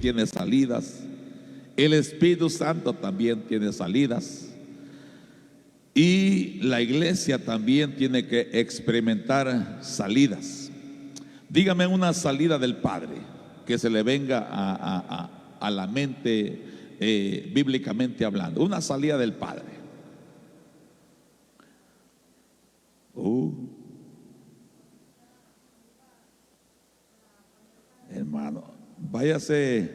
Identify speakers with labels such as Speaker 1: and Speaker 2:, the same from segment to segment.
Speaker 1: tiene salidas. El Espíritu Santo también tiene salidas. Y la iglesia también tiene que experimentar salidas. Dígame una salida del Padre que se le venga a la mente, bíblicamente hablando. Una salida del Padre. Hermano, váyase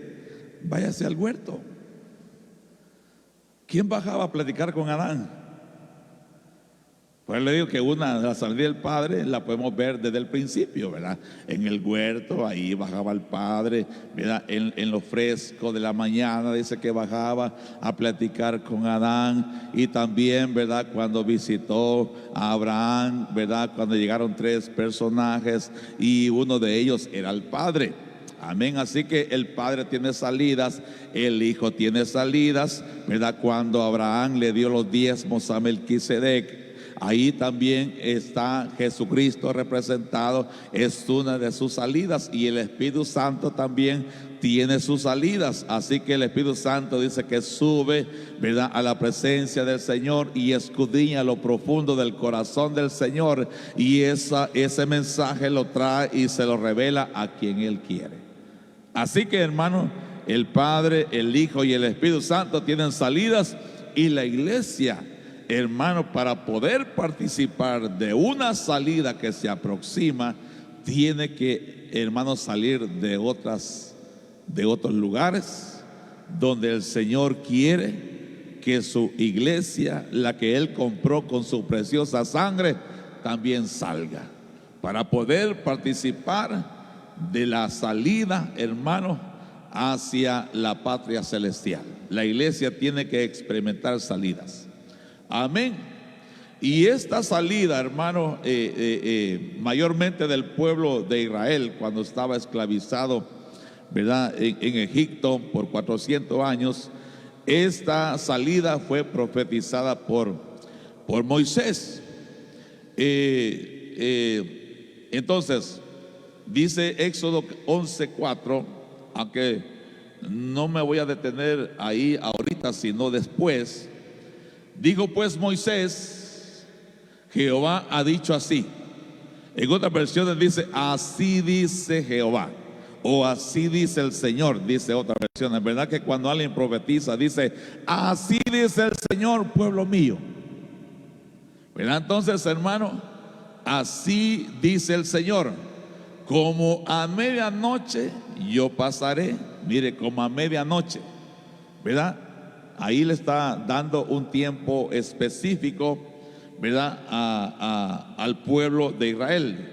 Speaker 1: al huerto. ¿Quién bajaba a platicar con Adán? Pues le digo que una de las salidas del Padre la podemos ver desde el principio, ¿verdad? En el huerto, ahí bajaba el Padre, ¿verdad? En lo fresco de la mañana dice que bajaba a platicar con Adán. Y también, ¿verdad? Cuando visitó a Abraham, ¿verdad? Cuando llegaron 3 personajes y uno de ellos era el Padre. Amén. Así que el Padre tiene salidas, el Hijo tiene salidas, ¿verdad? Cuando Abraham le dio los diezmos a Melquisedec, ahí también está Jesucristo representado, es una de sus salidas. Y el Espíritu Santo también tiene sus salidas. Así que el Espíritu Santo dice que sube, ¿verdad?, a la presencia del Señor y escudriña lo profundo del corazón del Señor. Y ese mensaje lo trae y se lo revela a quien Él quiere. Así que, hermano, el Padre, el Hijo y el Espíritu Santo tienen salidas. Y la iglesia, hermano, para poder participar de una salida que se aproxima, tiene que, hermano, salir de otros lugares donde el Señor quiere que su iglesia, la que Él compró con su preciosa sangre, también salga, para poder participar de la salida, hermano, hacia la patria celestial. La iglesia tiene que experimentar salidas. Amén. Y esta salida, hermano, mayormente del pueblo de Israel, cuando estaba esclavizado, ¿verdad?, en Egipto por 400 años, esta salida fue profetizada por Moisés. Entonces, dice Éxodo 11:4, aunque no me voy a detener ahí ahorita, sino después. Dijo pues Moisés: Jehová ha dicho así. En otras versiones dice: así dice Jehová, o así dice el Señor, dice otra versión. Es verdad que cuando alguien profetiza dice: así dice el Señor, pueblo mío, ¿verdad? Entonces, hermano, así dice el Señor: como a medianoche yo pasaré. Mire, como a medianoche, ¿verdad? Ahí le está dando un tiempo específico, ¿verdad?, al pueblo de Israel.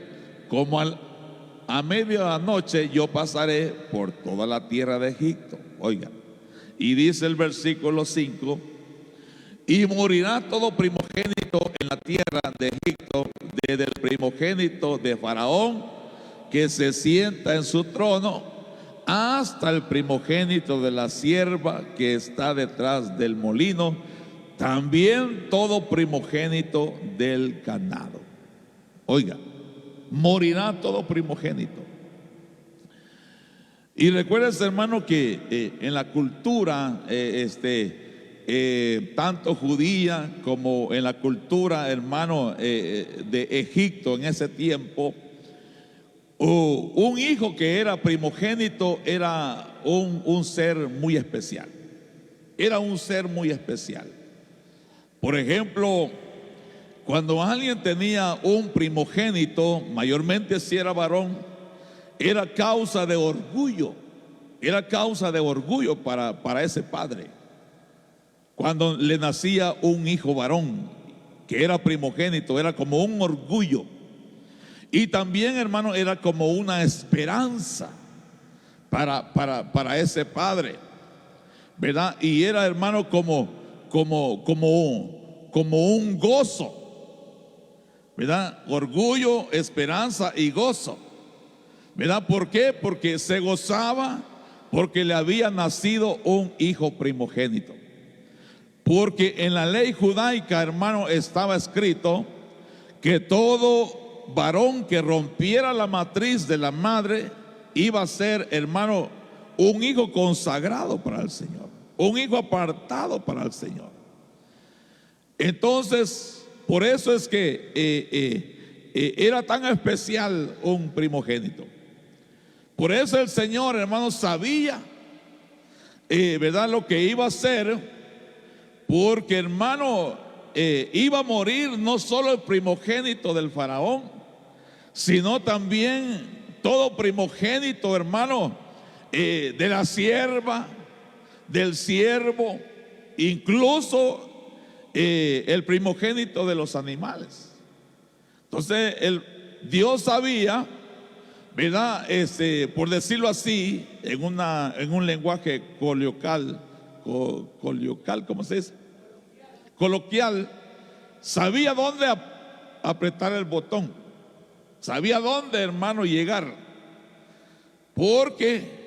Speaker 1: Como a medianoche yo pasaré por toda la tierra de Egipto. Oiga, y dice el versículo 5: y morirá todo primogénito en la tierra de Egipto, desde el primogénito de Faraón, que se sienta en su trono, hasta el primogénito de la sierva que está detrás del molino, también todo primogénito del ganado. Oiga, morirá todo primogénito. Y recuerden, hermano, que en la cultura tanto judía como en la cultura, hermano, de Egipto en ese tiempo, un hijo que era primogénito era un ser muy especial. Era un ser muy especial. Por ejemplo, cuando alguien tenía un primogénito, mayormente si era varón, era causa de orgullo. Era causa de orgullo para ese padre. Cuando le nacía un hijo varón que era primogénito, era como un orgullo. Y también, hermano, era como una esperanza para ese padre, ¿verdad? Y era, hermano, como un gozo, ¿verdad? Orgullo, esperanza y gozo, ¿verdad? ¿Por qué? Porque se gozaba porque le había nacido un hijo primogénito. Porque en la ley judaica, hermano, estaba escrito que todo varón que rompiera la matriz de la madre iba a ser, hermano, un hijo consagrado para el Señor, un hijo apartado para el Señor. Entonces, por eso es que era tan especial un primogénito. Por eso el Señor, hermanos, sabía, ¿verdad?, lo que iba a hacer, porque, hermano, iba a morir no solo el primogénito del faraón, sino también todo primogénito, hermano, de la sierva, del siervo, incluso el primogénito de los animales. Entonces Dios sabía, ¿verdad?, por decirlo así, en un lenguaje coloquial, ¿cómo se dice? Coloquial, sabía dónde apretar el botón, sabía dónde, hermano, llegar, porque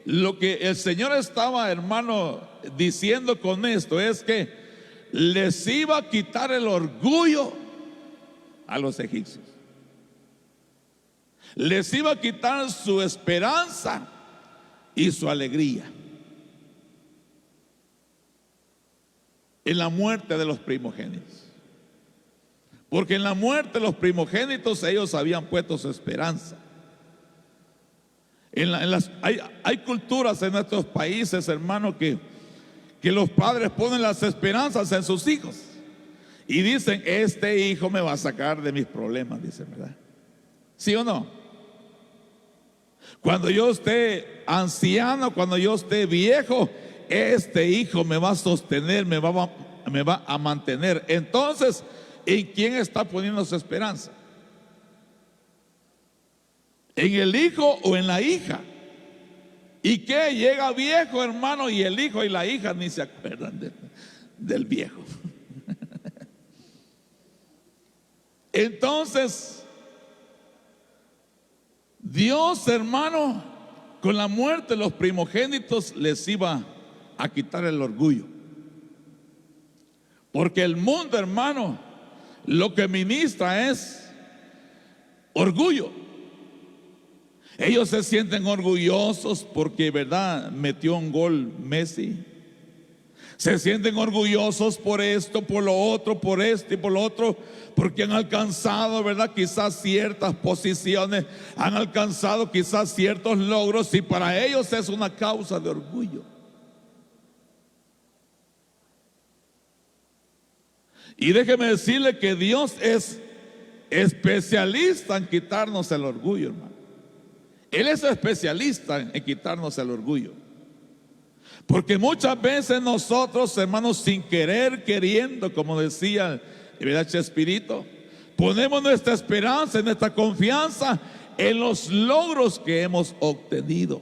Speaker 1: lo que el Señor estaba, hermano, diciendo con esto es que les iba a quitar el orgullo a los egipcios, les iba a quitar su esperanza y su alegría en la muerte de los primogénitos. Porque en la muerte de los primogénitos ellos habían puesto su esperanza. Hay culturas en nuestros países, hermano, que los padres ponen las esperanzas en sus hijos y dicen: este hijo me va a sacar de mis problemas, dicen, ¿verdad? ¿Sí o no? Cuando yo esté anciano, cuando yo esté viejo, este hijo me va a sostener, me va a mantener. Entonces, ¿en quién está poniendo su esperanza? ¿En el hijo o en la hija? ¿Y qué? Llega viejo, hermano, y el hijo y la hija ni se acuerdan del viejo. Entonces, Dios, hermano, con la muerte de los primogénitos les iba a quitar el orgullo. Porque el mundo, hermano, lo que ministra es orgullo. Ellos se sienten orgullosos porque, ¿verdad?, metió un gol Messi. Se sienten orgullosos por esto, por lo otro, por esto y por lo otro, porque han alcanzado, ¿verdad?, quizás ciertas posiciones, han alcanzado quizás ciertos logros, y para ellos es una causa de orgullo. Y déjeme decirle que Dios es especialista en quitarnos el orgullo, hermano. Él es especialista en quitarnos el orgullo. Porque muchas veces nosotros, hermanos, sin querer, queriendo, como decía, ¿verdad?, Chespirito, ponemos nuestra esperanza y nuestra confianza en los logros que hemos obtenido.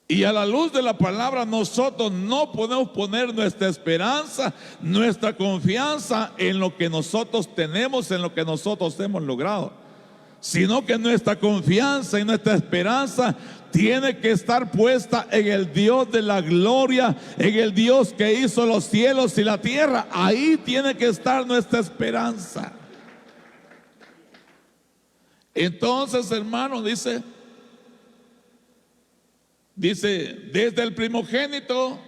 Speaker 1: Y a la luz de la palabra, nosotros no podemos poner nuestra esperanza, nuestra confianza en lo que nosotros tenemos, en lo que nosotros hemos logrado, sino que nuestra confianza y nuestra esperanza tiene que estar puesta en el Dios de la gloria, en el Dios que hizo los cielos y la tierra. Ahí tiene que estar nuestra esperanza. Entonces, hermano, dice, desde el primogénito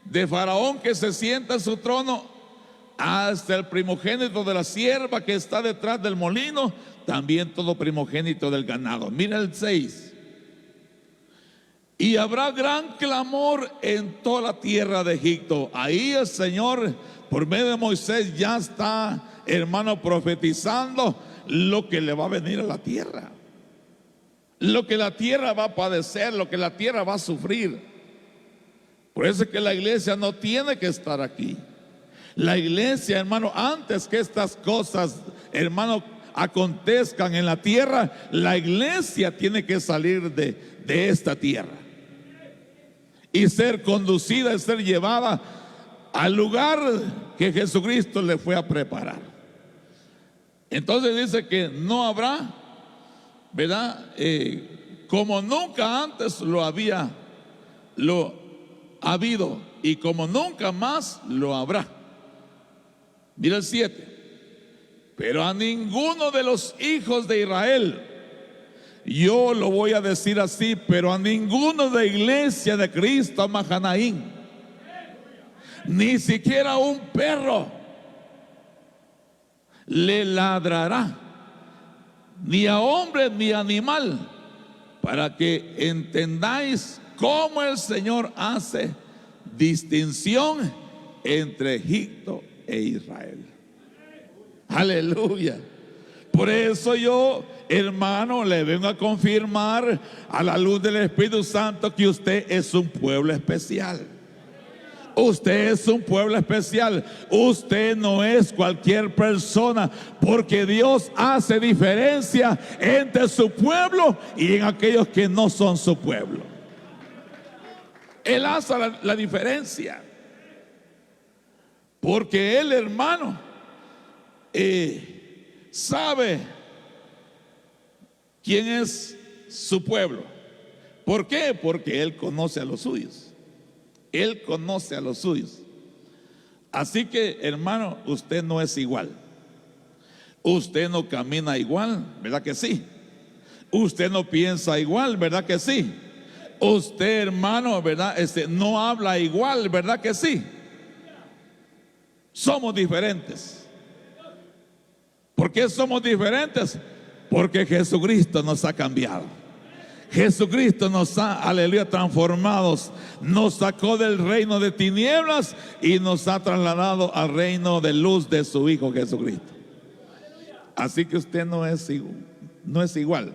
Speaker 1: de Faraón que se sienta en su trono, hasta el primogénito de la sierva que está detrás del molino, también todo primogénito del ganado. Mira el 6. Y habrá gran clamor en toda la tierra de Egipto. Ahí el Señor, por medio de Moisés, ya está, hermano, profetizando lo que le va a venir a la tierra, lo que la tierra va a padecer, lo que la tierra va a sufrir. Por eso es que la iglesia no tiene que estar aquí. La iglesia, hermano, antes que estas cosas, hermano, acontezcan en la tierra, la iglesia tiene que salir de esta tierra y ser conducida y ser llevada al lugar que Jesucristo le fue a preparar. Entonces dice que no habrá, ¿verdad?, como nunca antes lo ha habido, y como nunca más lo habrá. Mira el 7. Pero a ninguno de los hijos de Israel yo lo voy a decir así, pero a ninguno de Iglesia de Cristo Mahanaín, ni siquiera un perro le ladrará, ni a hombre ni a animal, para que entendáis cómo el Señor hace distinción entre Egipto e Israel. Aleluya. Por eso yo, hermano, le vengo a confirmar a la luz del Espíritu Santo que usted es un pueblo especial. Usted es un pueblo especial. Usted no es cualquier persona, porque Dios hace diferencia entre su pueblo y en aquellos que no son su pueblo. Él hace la diferencia, porque Él, hermano, sabe quién es su pueblo. ¿Por qué? Porque Él conoce a los suyos. Él conoce a los suyos. Así que, hermano, usted no es igual. Usted no camina igual, ¿verdad que sí? Usted no piensa igual, ¿verdad que sí? Usted, hermano, ¿verdad? No habla igual, ¿verdad que sí? Somos diferentes. ¿Por qué somos diferentes? Porque Jesucristo nos ha cambiado. Jesucristo nos ha, aleluya, transformados. Nos sacó del reino de tinieblas y nos ha trasladado al reino de luz de su Hijo Jesucristo. Así que usted no es igual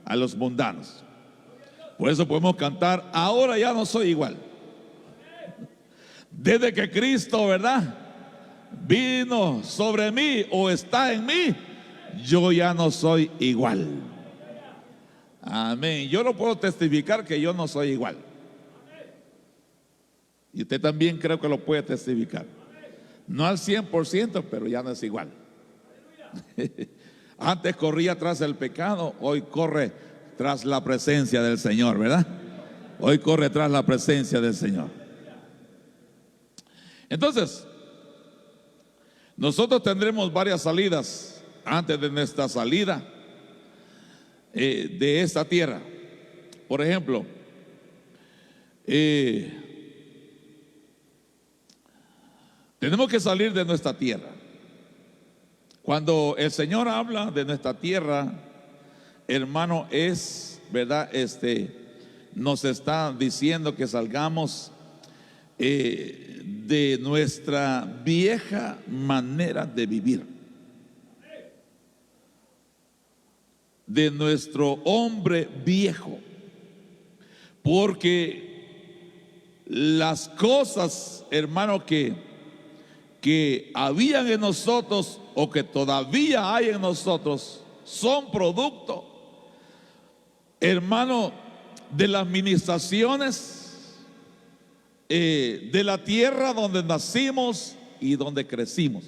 Speaker 1: a los mundanos. Por eso podemos cantar: ahora ya no soy igual. Desde que Cristo, ¿verdad?, vino sobre mí o está en mí, yo ya no soy igual. Amén. Yo no puedo testificar que yo no soy igual. Y usted también creo que lo puede testificar. No al 100%, pero ya no es igual. Antes corría tras el pecado, hoy corre tras la presencia del Señor, ¿verdad? Hoy corre tras la presencia del Señor. Entonces, nosotros tendremos varias salidas antes de nuestra salida de esta tierra. Por ejemplo, tenemos que salir de nuestra tierra. Cuando el Señor habla de nuestra tierra, hermano, es verdad, nos está diciendo que salgamos de nuestra vieja manera de vivir, de nuestro hombre viejo, porque las cosas, hermano, que habían en nosotros o que todavía hay en nosotros son producto, hermano, de las ministraciones de la tierra donde nacimos y donde crecimos.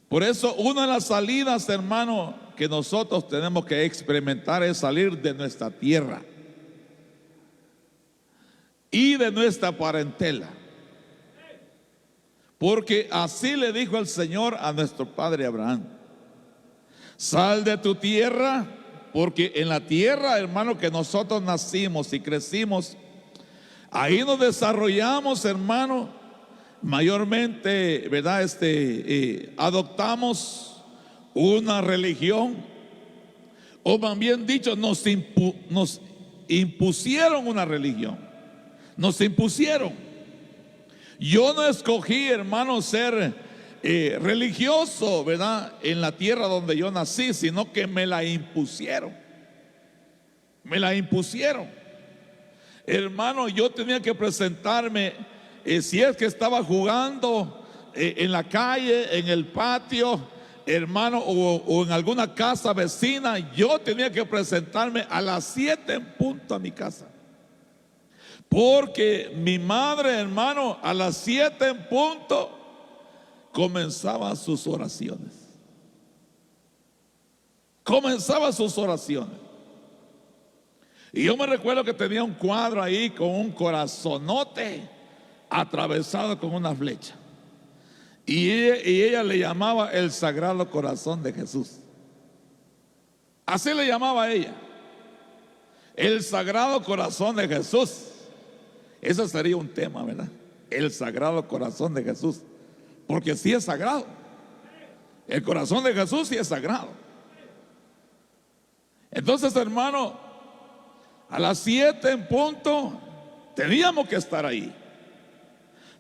Speaker 1: Por eso una de las salidas, hermano, que nosotros tenemos que experimentar es salir de nuestra tierra y de nuestra parentela. Porque así le dijo el Señor a nuestro padre Abraham: sal de tu tierra, porque en la tierra, hermano, que nosotros nacimos y crecimos, ahí nos desarrollamos, hermano, mayormente, ¿verdad? Adoptamos una religión, o más bien dicho, nos impusieron una religión, nos impusieron. Yo no escogí, hermano, ser religioso, ¿verdad?, en la tierra donde yo nací, sino que me la impusieron. Me la impusieron. Hermano, yo tenía que presentarme, si es que estaba jugando en la calle, en el patio, hermano, o en alguna casa vecina, yo tenía que presentarme a las 7 en punto a mi casa. Porque mi madre, hermano, a las 7 en punto comenzaba sus oraciones. Comenzaba sus oraciones. Y yo me recuerdo que tenía un cuadro ahí con un corazonote atravesado con una flecha. Y ella le llamaba el Sagrado Corazón de Jesús. Así le llamaba a ella. El Sagrado Corazón de Jesús. Ese sería un tema, ¿verdad? El Sagrado Corazón de Jesús. Porque sí es sagrado. El corazón de Jesús sí es sagrado. Entonces, hermano, a las 7 en punto teníamos que estar ahí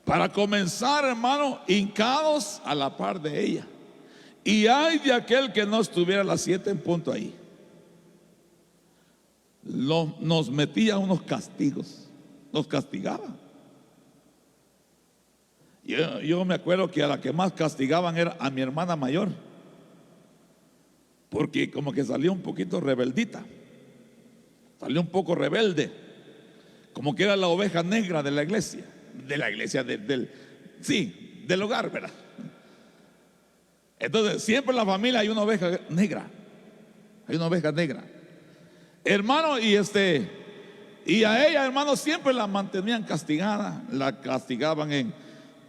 Speaker 1: para comenzar, hermano, hincados a la par de ella. Y ay de aquel que no estuviera a las 7 en punto ahí. Nos metía unos castigos, nos castigaba. Yo me acuerdo que a la que más castigaban era a mi hermana mayor, porque como que salió un poquito rebeldita, salió un poco rebelde, como que era la oveja negra de la iglesia, del hogar, ¿verdad? Entonces siempre en la familia hay una oveja negra, hermano, y a ella, hermano, siempre la mantenían castigada, la castigaban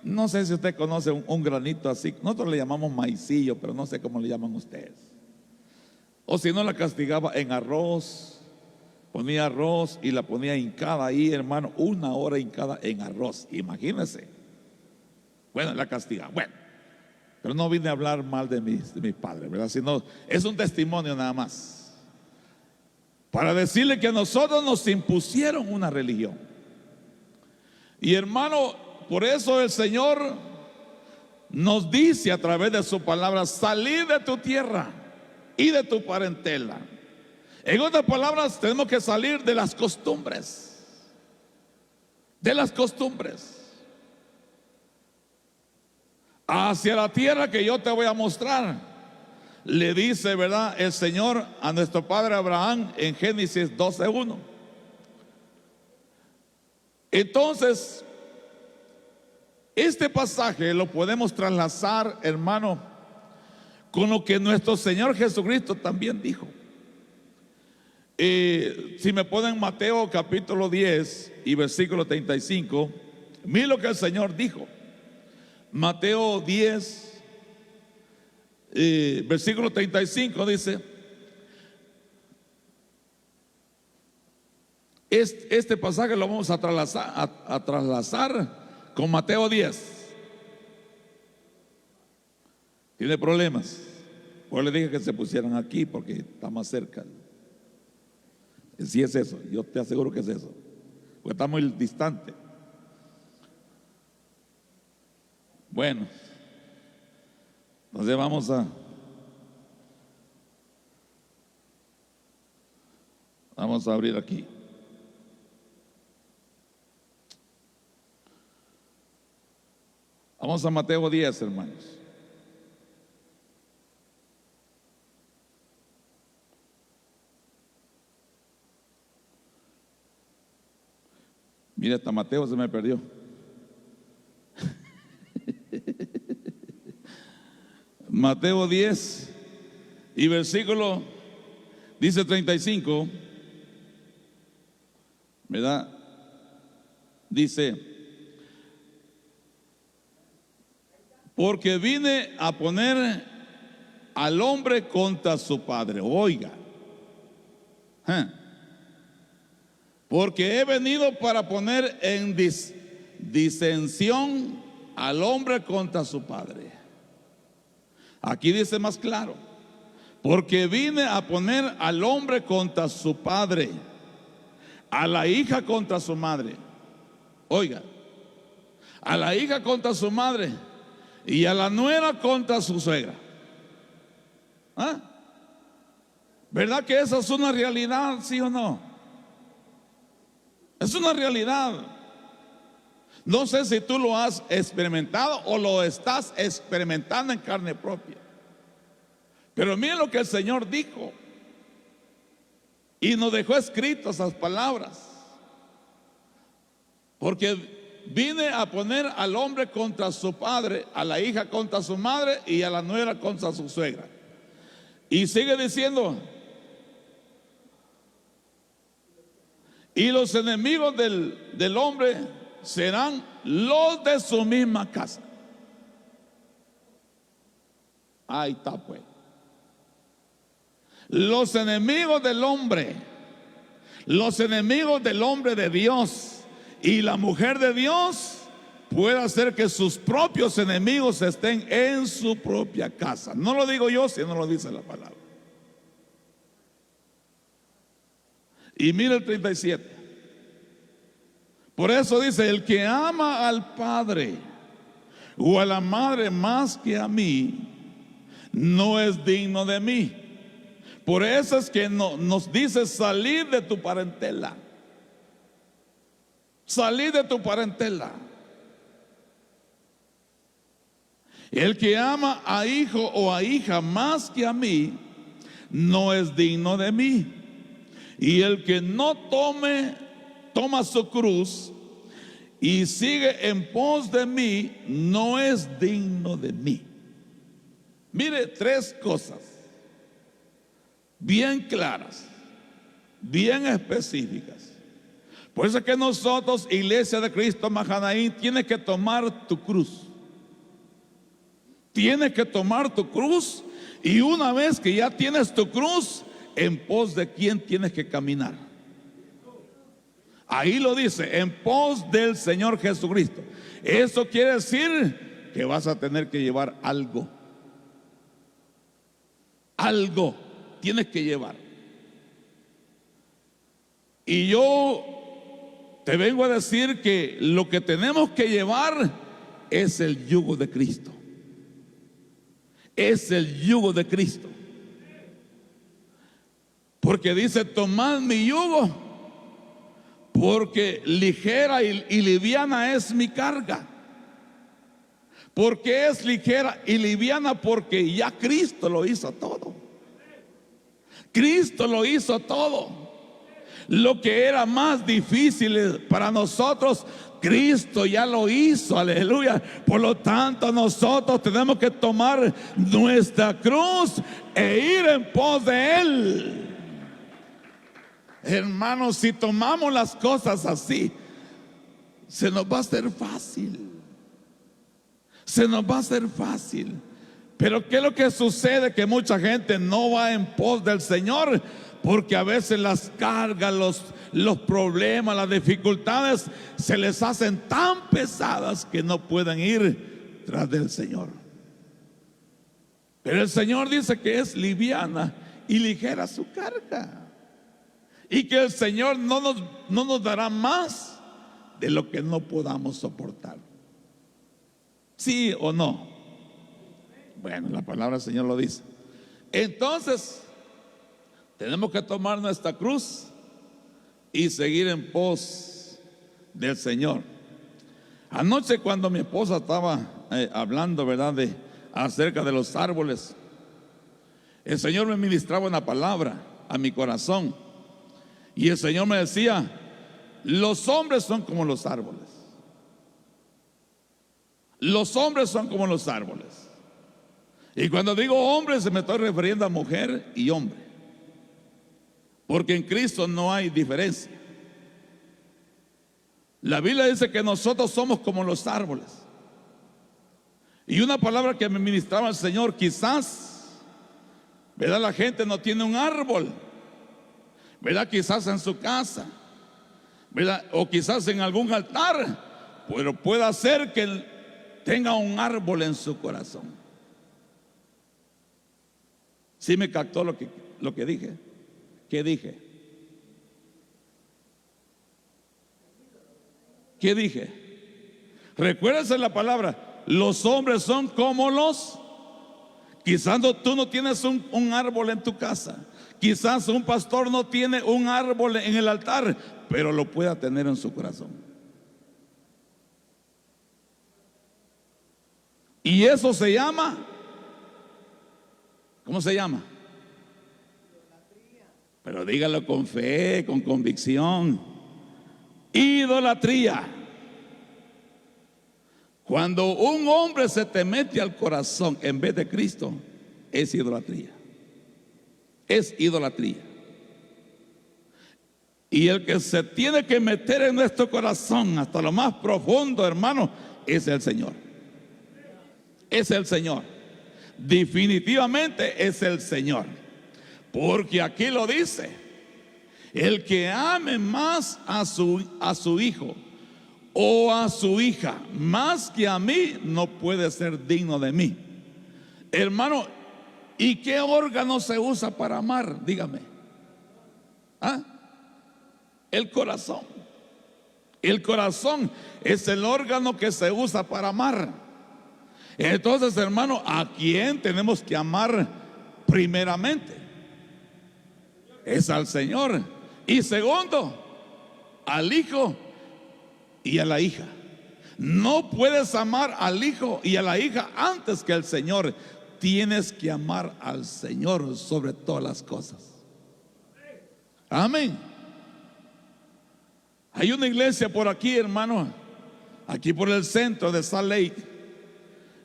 Speaker 1: no sé si usted conoce un granito así, nosotros le llamamos maicillo, pero no sé cómo le llaman ustedes. O si no, la castigaba en arroz, ponía arroz y la ponía hincada ahí, hermano, 1 hora hincada en arroz, imagínense. Bueno, la castigaba, bueno, pero no vine a hablar mal de mis padres, ¿verdad? Sino es un testimonio nada más, para decirle que a nosotros nos impusieron una religión. Y hermano, por eso el Señor nos dice a través de su palabra: salid de tu tierra y de tu parentela. En otras palabras, tenemos que salir de las costumbres. Hacia la tierra que yo te voy a mostrar, le dice, ¿verdad?, el Señor a nuestro padre Abraham en Génesis 12:1. Entonces, este pasaje lo podemos trasladar, hermano, con lo que nuestro Señor Jesucristo también dijo. Si me ponen Mateo capítulo 10 y versículo 35, miren lo que el Señor dijo. Mateo 10, versículo 35 dice: este pasaje lo vamos a trasladar con Mateo 10. Tiene problemas. Pues le dije que se pusieran aquí porque está más cerca. Si es eso, yo te aseguro que es eso, porque está muy distante. Bueno, entonces vamos a abrir aquí. Vamos a Mateo 10, hermanos. Mira, hasta Mateo se me perdió. Mateo 10 y versículo, dice 35, ¿verdad? Dice: porque vine a poner al hombre contra su padre. Oiga, porque he venido para poner en disensión al hombre contra su padre. Aquí dice más claro: porque vine a poner al hombre contra su padre, a la hija contra su madre. Oiga, a la hija contra su madre y a la nuera contra su suegra. ¿Verdad que esa es una realidad, sí o no? Es una realidad. No sé si tú lo has experimentado o lo estás experimentando en carne propia. Pero miren lo que el Señor dijo. Y nos dejó escritas esas palabras. Porque vine a poner al hombre contra su padre, a la hija contra su madre y a la nuera contra su suegra. Y sigue diciendo: y los enemigos del hombre serán los de su misma casa. Ahí está pues. Los enemigos del hombre, los enemigos del hombre de Dios y la mujer de Dios, puede hacer que sus propios enemigos estén en su propia casa. No lo digo yo, sino lo dice la palabra. Y mira el 37. Por eso dice: el que ama al padre o a la madre más que a mí, no es digno de mí. Por eso es que nos dice salir de tu parentela. Salir de tu parentela. El que ama a hijo o a hija más que a mí, no es digno de mí. Y el que no toma su cruz y sigue en pos de mí, no es digno de mí. Mire, tres cosas bien claras, bien específicas. Por eso es que nosotros, Iglesia de Cristo Mahanaim, tienes que tomar tu cruz. Tienes que tomar tu cruz, y una vez que ya tienes tu cruz, ¿en pos de quién tienes que caminar? Ahí lo dice: en pos del Señor Jesucristo. Eso quiere decir que vas a tener que llevar algo. Algo tienes que llevar. Y yo te vengo a decir que lo que tenemos que llevar es el yugo de Cristo. Es el yugo de Cristo. Porque dice: tomad mi yugo, porque ligera y liviana es mi carga. ¿Por qué es ligera y liviana? Porque ya Cristo lo hizo todo. Cristo lo hizo todo. Lo que era más difícil para nosotros, Cristo ya lo hizo. Aleluya. Por lo tanto, nosotros tenemos que tomar nuestra cruz e ir en pos de Él. Hermanos, si tomamos las cosas así, se nos va a hacer fácil. Se nos va a hacer fácil. Pero ¿qué es lo que sucede? Que mucha gente no va en pos del Señor, porque a veces las cargas, los problemas, las dificultades se les hacen tan pesadas que no pueden ir tras del Señor. Pero el Señor dice que es liviana y ligera su carga, y que el Señor no nos dará más de lo que no podamos soportar. ¿Sí o no? Bueno, la palabra del Señor lo dice. Entonces, tenemos que tomar nuestra cruz y seguir en pos del Señor. Anoche, cuando mi esposa estaba hablando, ¿verdad?, acerca de los árboles, el Señor me ministraba una palabra a mi corazón. Y el Señor me decía: los hombres son como los árboles. Los hombres son como los árboles. Y cuando digo hombres, me estoy refiriendo a mujer y hombre, porque en Cristo no hay diferencia. La Biblia dice que nosotros somos como los árboles. Y una palabra que me ministraba el Señor: quizás, ¿verdad?, la gente no tiene un árbol, ¿verdad?, quizás en su casa, ¿verdad?, o quizás en algún altar, pero puede ser que tenga un árbol en su corazón. ¿Sí me captó lo que dije? ¿Qué dije? ¿Qué dije? Recuérdense la palabra: los hombres son como los. Quizás tú no tienes un árbol en tu casa. Quizás un pastor no tiene un árbol en el altar, pero lo pueda tener en su corazón. Y eso se llama, ¿cómo se llama? Pero dígalo con fe, con convicción: idolatría. Cuando un hombre se te mete al corazón en vez de Cristo, es idolatría. Es idolatría. Y el que se tiene que meter en nuestro corazón hasta lo más profundo, hermano, es el Señor. Es el Señor. Definitivamente es el Señor. Porque aquí lo dice: el que ame más a su hijo o a su hija más que a mí, no puede ser digno de mí. Hermano, ¿y qué órgano se usa para amar? Dígame. ¿Ah? El corazón. El corazón es el órgano que se usa para amar. Entonces, hermano, ¿a quién tenemos que amar primeramente? Es al Señor. Y segundo, al hijo y a la hija. No puedes amar al hijo y a la hija antes que al Señor. Tienes que amar al Señor sobre todas las cosas. Amén. Hay una iglesia por aquí, hermano, aquí por el centro de Salt Lake.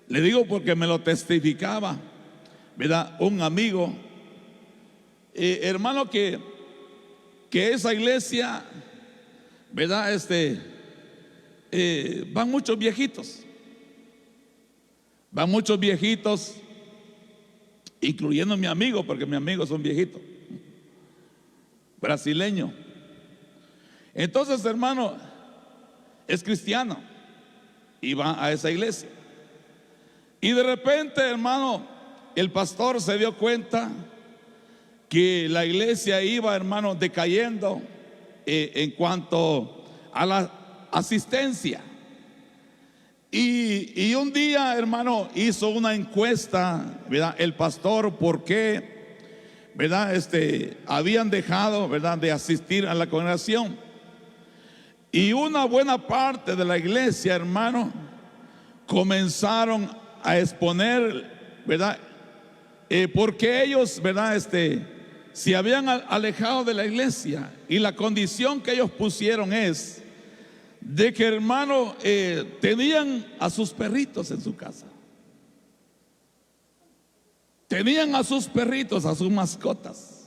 Speaker 1: Le digo porque me lo testificaba, ¿verdad? Un amigo, hermano, que esa iglesia, ¿verdad? Van muchos viejitos. Van muchos viejitos, incluyendo mi amigo, porque mi amigo es un viejito brasileño. Entonces, hermano, es cristiano y va a esa iglesia. Y de repente, hermano, el pastor se dio cuenta que la iglesia iba, hermano, decayendo en cuanto a la asistencia. Y un día, hermano, hizo una encuesta, ¿verdad? El pastor, ¿por qué, verdad? Habían dejado, ¿verdad?, de asistir a la congregación. Y una buena parte de la iglesia, hermano, comenzaron a exponer, ¿verdad? Porque ellos, ¿verdad?, se habían alejado de la iglesia. Y la condición que ellos pusieron es de que, hermano, tenían a sus perritos en su casa. Tenían a sus perritos, a sus mascotas.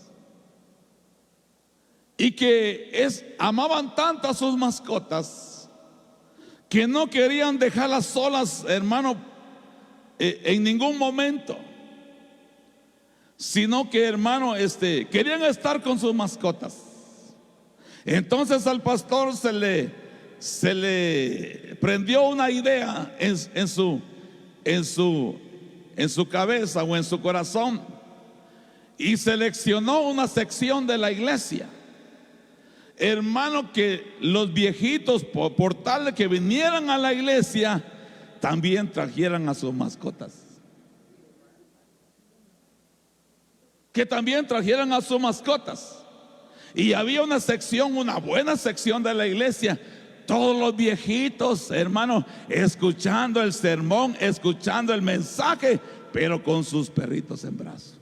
Speaker 1: Y que amaban tanto a sus mascotas que no querían dejarlas solas, hermano, en ningún momento. Sino que, hermano, querían estar con sus mascotas. Entonces al pastor se le prendió una idea en su cabeza o en su corazón, y seleccionó una sección de la iglesia, hermano, que los viejitos, por tal de que vinieran a la iglesia, también trajeran a sus mascotas. Que también trajeran a sus mascotas. Y había una sección, una buena sección de la iglesia, todos los viejitos, hermano, escuchando el sermón, escuchando el mensaje, pero con sus perritos en brazos.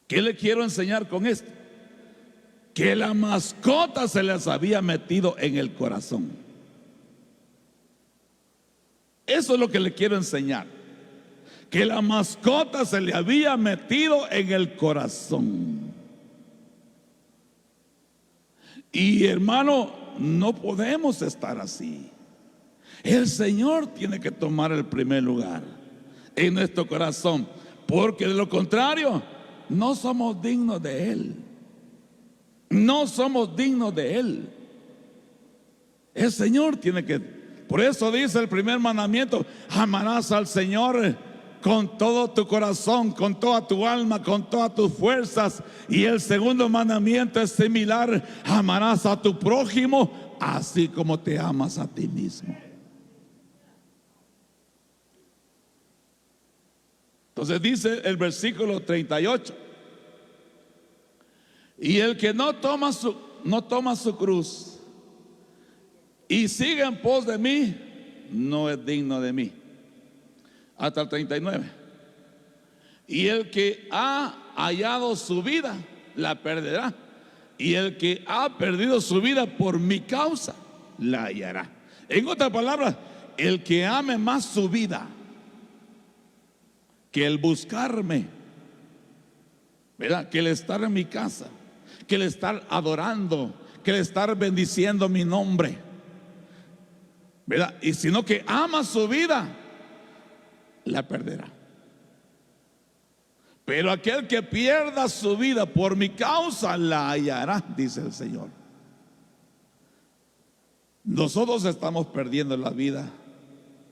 Speaker 1: ¿Qué le quiero enseñar con esto? Que la mascota se les había metido en el corazón. Eso es lo que le quiero enseñar. Que la mascota se le había metido en el corazón. Y, hermano, no podemos estar así. El Señor tiene que tomar el primer lugar en nuestro corazón, porque de lo contrario no somos dignos de Él. No somos dignos de Él. El Señor tiene que. Por eso dice el primer mandamiento: amarás al Señor con todo tu corazón, con toda tu alma, con todas tus fuerzas. Y el segundo mandamiento es similar: amarás a tu prójimo así como te amas a ti mismo. Entonces dice el versículo 38: y el que no toma su cruz y sigue en pos de mí, no es digno de mí. Hasta el 39. Y el que ha hallado su vida, la perderá. Y el que ha perdido su vida por mi causa, la hallará. En otras palabras, el que ame más su vida que el buscarme, ¿verdad?, que el estar en mi casa, que el estar adorando, que el estar bendiciendo mi nombre, ¿verdad?, y sino que ama su vida, la perderá. Pero aquel que pierda su vida por mi causa la hallará, dice el Señor. Nosotros estamos perdiendo la vida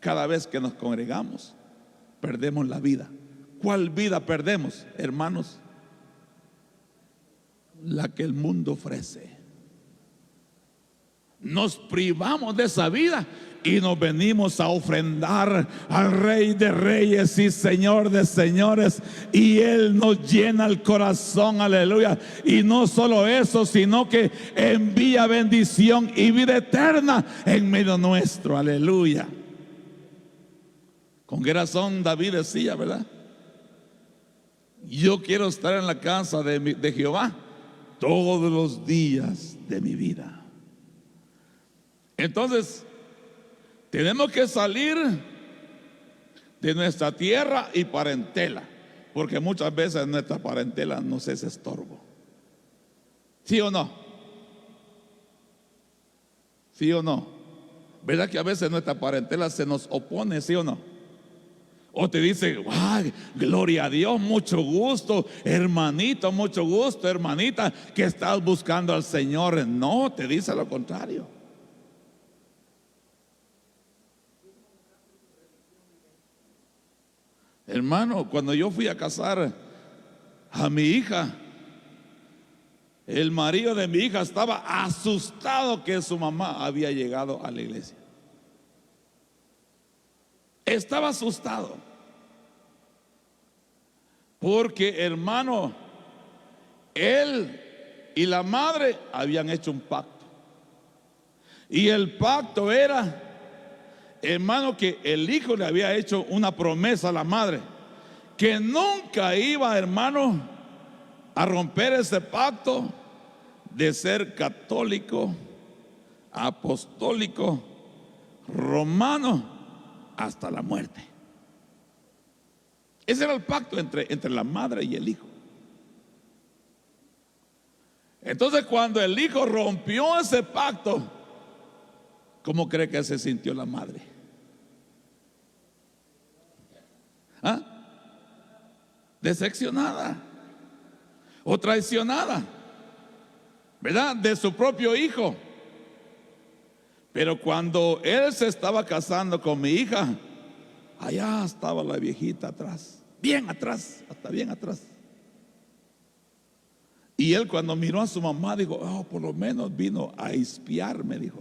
Speaker 1: cada vez que nos congregamos. Perdemos la vida. ¿Cuál vida perdemos, hermanos? La que el mundo ofrece. Nos privamos de esa vida y nos venimos a ofrendar al Rey de Reyes y Señor de Señores, y Él nos llena el corazón, aleluya. Y no solo eso, sino que envía bendición y vida eterna en medio nuestro, aleluya. Con qué razón David decía, ¿verdad? Yo quiero estar en la casa de Jehová todos los días de mi vida. Entonces, tenemos que salir de nuestra tierra y parentela, porque muchas veces nuestra parentela nos es estorbo. ¿Sí o no? ¿Sí o no? ¿Verdad que a veces nuestra parentela se nos opone, sí o no? O te dice, ay, gloria a Dios, mucho gusto, hermanito, mucho gusto, hermanita, que estás buscando al Señor. No, te dice lo contrario. Hermano, cuando yo fui a casar a mi hija, el marido de mi hija estaba asustado que su mamá había llegado a la iglesia. Estaba asustado. Porque, hermano, él y la madre habían hecho un pacto. Y el pacto era, hermano, que el hijo le había hecho una promesa a la madre, que nunca iba, hermano, a romper ese pacto de ser católico, apostólico, romano, hasta la muerte. Ese era el pacto entre la madre y el hijo. Entonces, cuando el hijo rompió ese pacto, ¿cómo cree que se sintió la madre? ¿Ah? Decepcionada o traicionada, ¿verdad? De su propio hijo. Pero cuando él se estaba casando con mi hija, allá estaba la viejita atrás, bien atrás, hasta bien atrás. Y él, cuando miró a su mamá, dijo, oh, por lo menos vino a espiarme, dijo.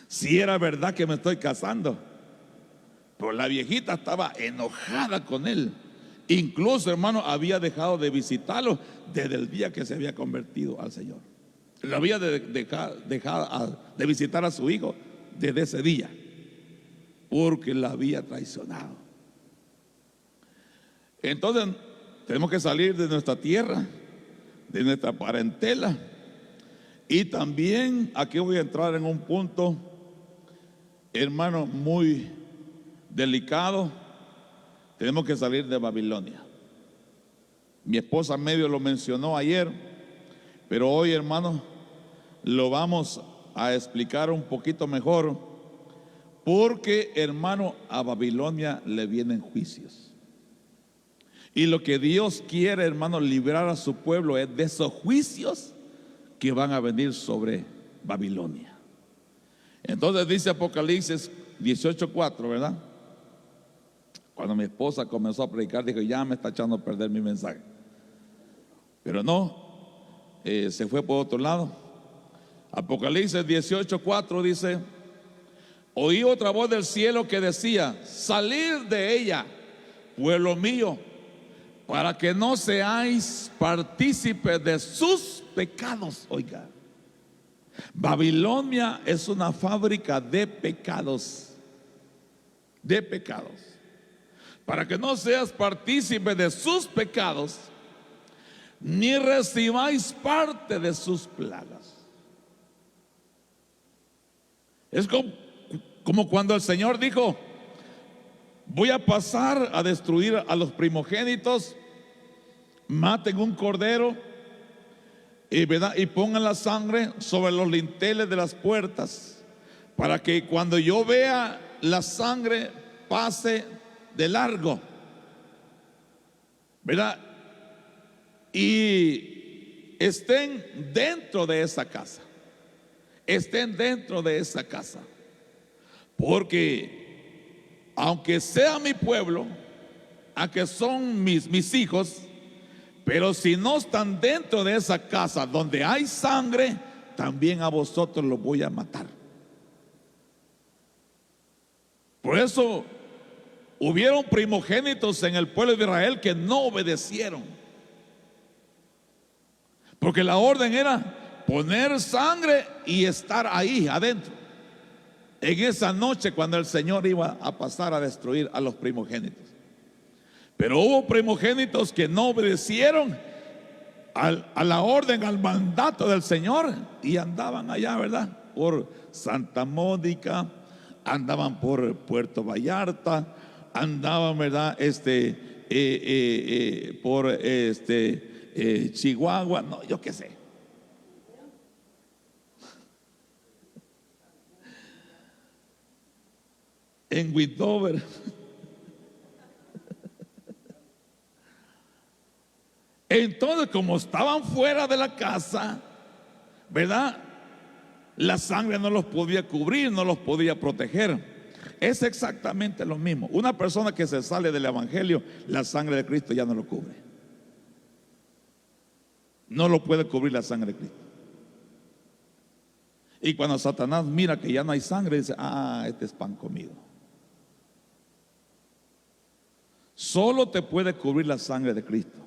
Speaker 1: Si era verdad que me estoy casando. Pero la viejita estaba enojada con él. Incluso, hermano, había dejado de visitarlo desde el día que se había convertido al Señor. Lo había dejado de visitar a su hijo desde ese día, porque la había traicionado. Entonces, tenemos que salir de nuestra tierra, de nuestra parentela. Y también aquí voy a entrar en un punto, hermano, muy delicado. Tenemos que salir de Babilonia. Mi esposa medio lo mencionó ayer, pero hoy, hermano, lo vamos a explicar un poquito mejor, porque, hermano, a Babilonia le vienen juicios. Y lo que Dios quiere, hermano, librar a su pueblo es de esos juicios que van a venir sobre Babilonia. Entonces dice Apocalipsis 18:4, ¿verdad? Cuando mi esposa comenzó a predicar, dijo, ya me está echando a perder mi mensaje. Pero no, se fue por otro lado. Apocalipsis 18:4 dice, oí otra voz del cielo que decía, salid de ella, pueblo mío, para que no seáis partícipes de sus pecados. Oiga, Babilonia es una fábrica de pecados. De pecados. Para que no seas partícipe de sus pecados, ni recibáis parte de sus plagas. Es como cuando el Señor dijo, voy a pasar a destruir a los primogénitos, maten un cordero y pongan la sangre sobre los linteles de las puertas, para que cuando yo vea la sangre pase de largo, ¿verdad? Y estén dentro de esa casa. Estén dentro de esa casa. Porque aunque sea mi pueblo, aunque son mis hijos, pero si no están dentro de esa casa donde hay sangre, también a vosotros los voy a matar. Por eso hubieron primogénitos en el pueblo de Israel que no obedecieron, porque la orden era poner sangre y estar ahí adentro en esa noche cuando el Señor iba a pasar a destruir a los primogénitos. Pero hubo primogénitos que no obedecieron a la orden, al mandato del Señor, y andaban allá, ¿verdad? Por Santa Mónica, andaban por Puerto Vallarta, andaban, ¿verdad? Por Chihuahua, no, yo qué sé. En Windover. Entonces, como estaban fuera de la casa, ¿verdad? La sangre no los podía cubrir, no los podía proteger. Es exactamente lo mismo. Una persona que se sale del evangelio, la sangre de Cristo ya no lo cubre. No lo puede cubrir la sangre de Cristo. Y cuando Satanás mira que ya no hay sangre, dice: ah, este es pan comido. Solo te puede cubrir la sangre de Cristo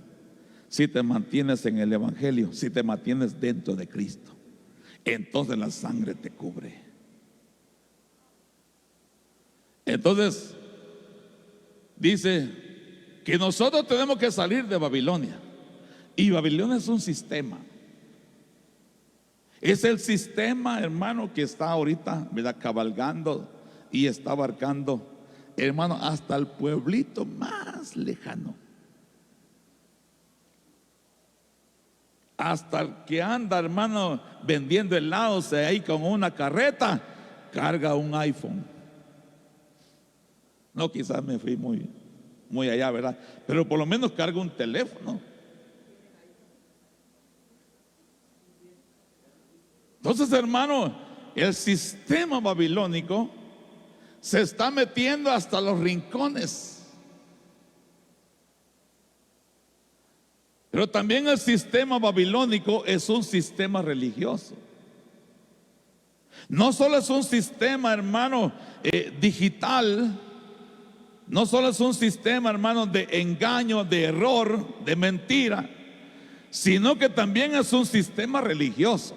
Speaker 1: si te mantienes en el evangelio, si te mantienes dentro de Cristo. Entonces la sangre te cubre. Entonces dice que nosotros tenemos que salir de Babilonia. Y Babilonia es un sistema. Es el sistema, hermano, que está ahorita, ¿verdad?, cabalgando y está abarcando, hermano, hasta el pueblito más lejano. Hasta el que anda, hermano, vendiendo helados ahí con una carreta, carga un iPhone. No, quizás me fui muy allá, ¿verdad? Pero por lo menos carga un teléfono. Entonces, hermano, el sistema babilónico se está metiendo hasta los rincones. Pero también el sistema babilónico es un sistema religioso. No solo es un sistema, hermano, digital. No solo es un sistema, hermano, de engaño, de error, de mentira, sino que también es un sistema religioso.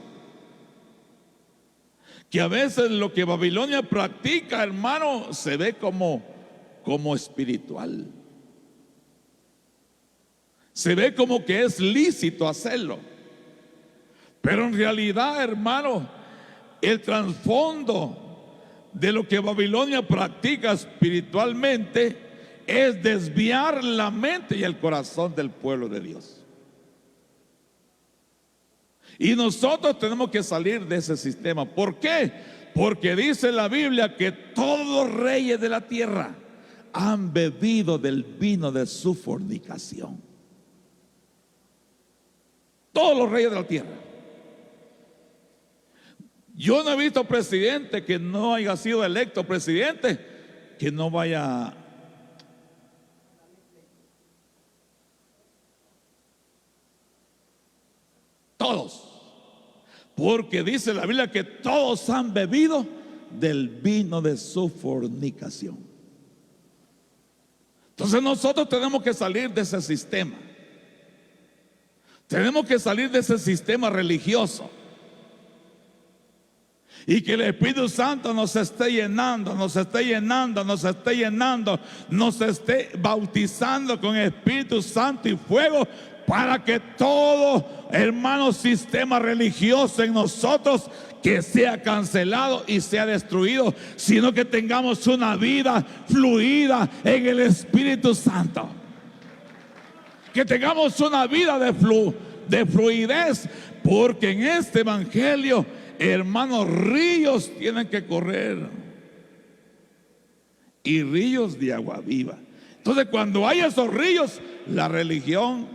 Speaker 1: Que a veces lo que Babilonia practica, hermano, se ve como espiritual. Se ve como que es lícito hacerlo. Pero en realidad, hermano, el trasfondo de lo que Babilonia practica espiritualmente es desviar la mente y el corazón del pueblo de Dios. Y nosotros tenemos que salir de ese sistema. ¿Por qué? Porque dice la Biblia que todos los reyes de la tierra han bebido del vino de su fornicación. Todos los reyes de la tierra. Yo no he visto presidente que no haya sido electo presidente que no vaya. Todos. Porque dice la Biblia que todos han bebido del vino de su fornicación. Entonces nosotros tenemos que salir de ese sistema. Tenemos que salir de ese sistema religioso. Y que el Espíritu Santo nos esté llenando, nos esté llenando, nos esté llenando, nos esté bautizando con Espíritu Santo y fuego, para que todo, hermano, sistema religioso en nosotros que sea cancelado y sea destruido, sino que tengamos una vida fluida en el Espíritu Santo. Que tengamos una vida de fluidez, porque en este evangelio, hermanos, ríos tienen que correr, y ríos de agua viva. Entonces, cuando hay esos ríos, la religión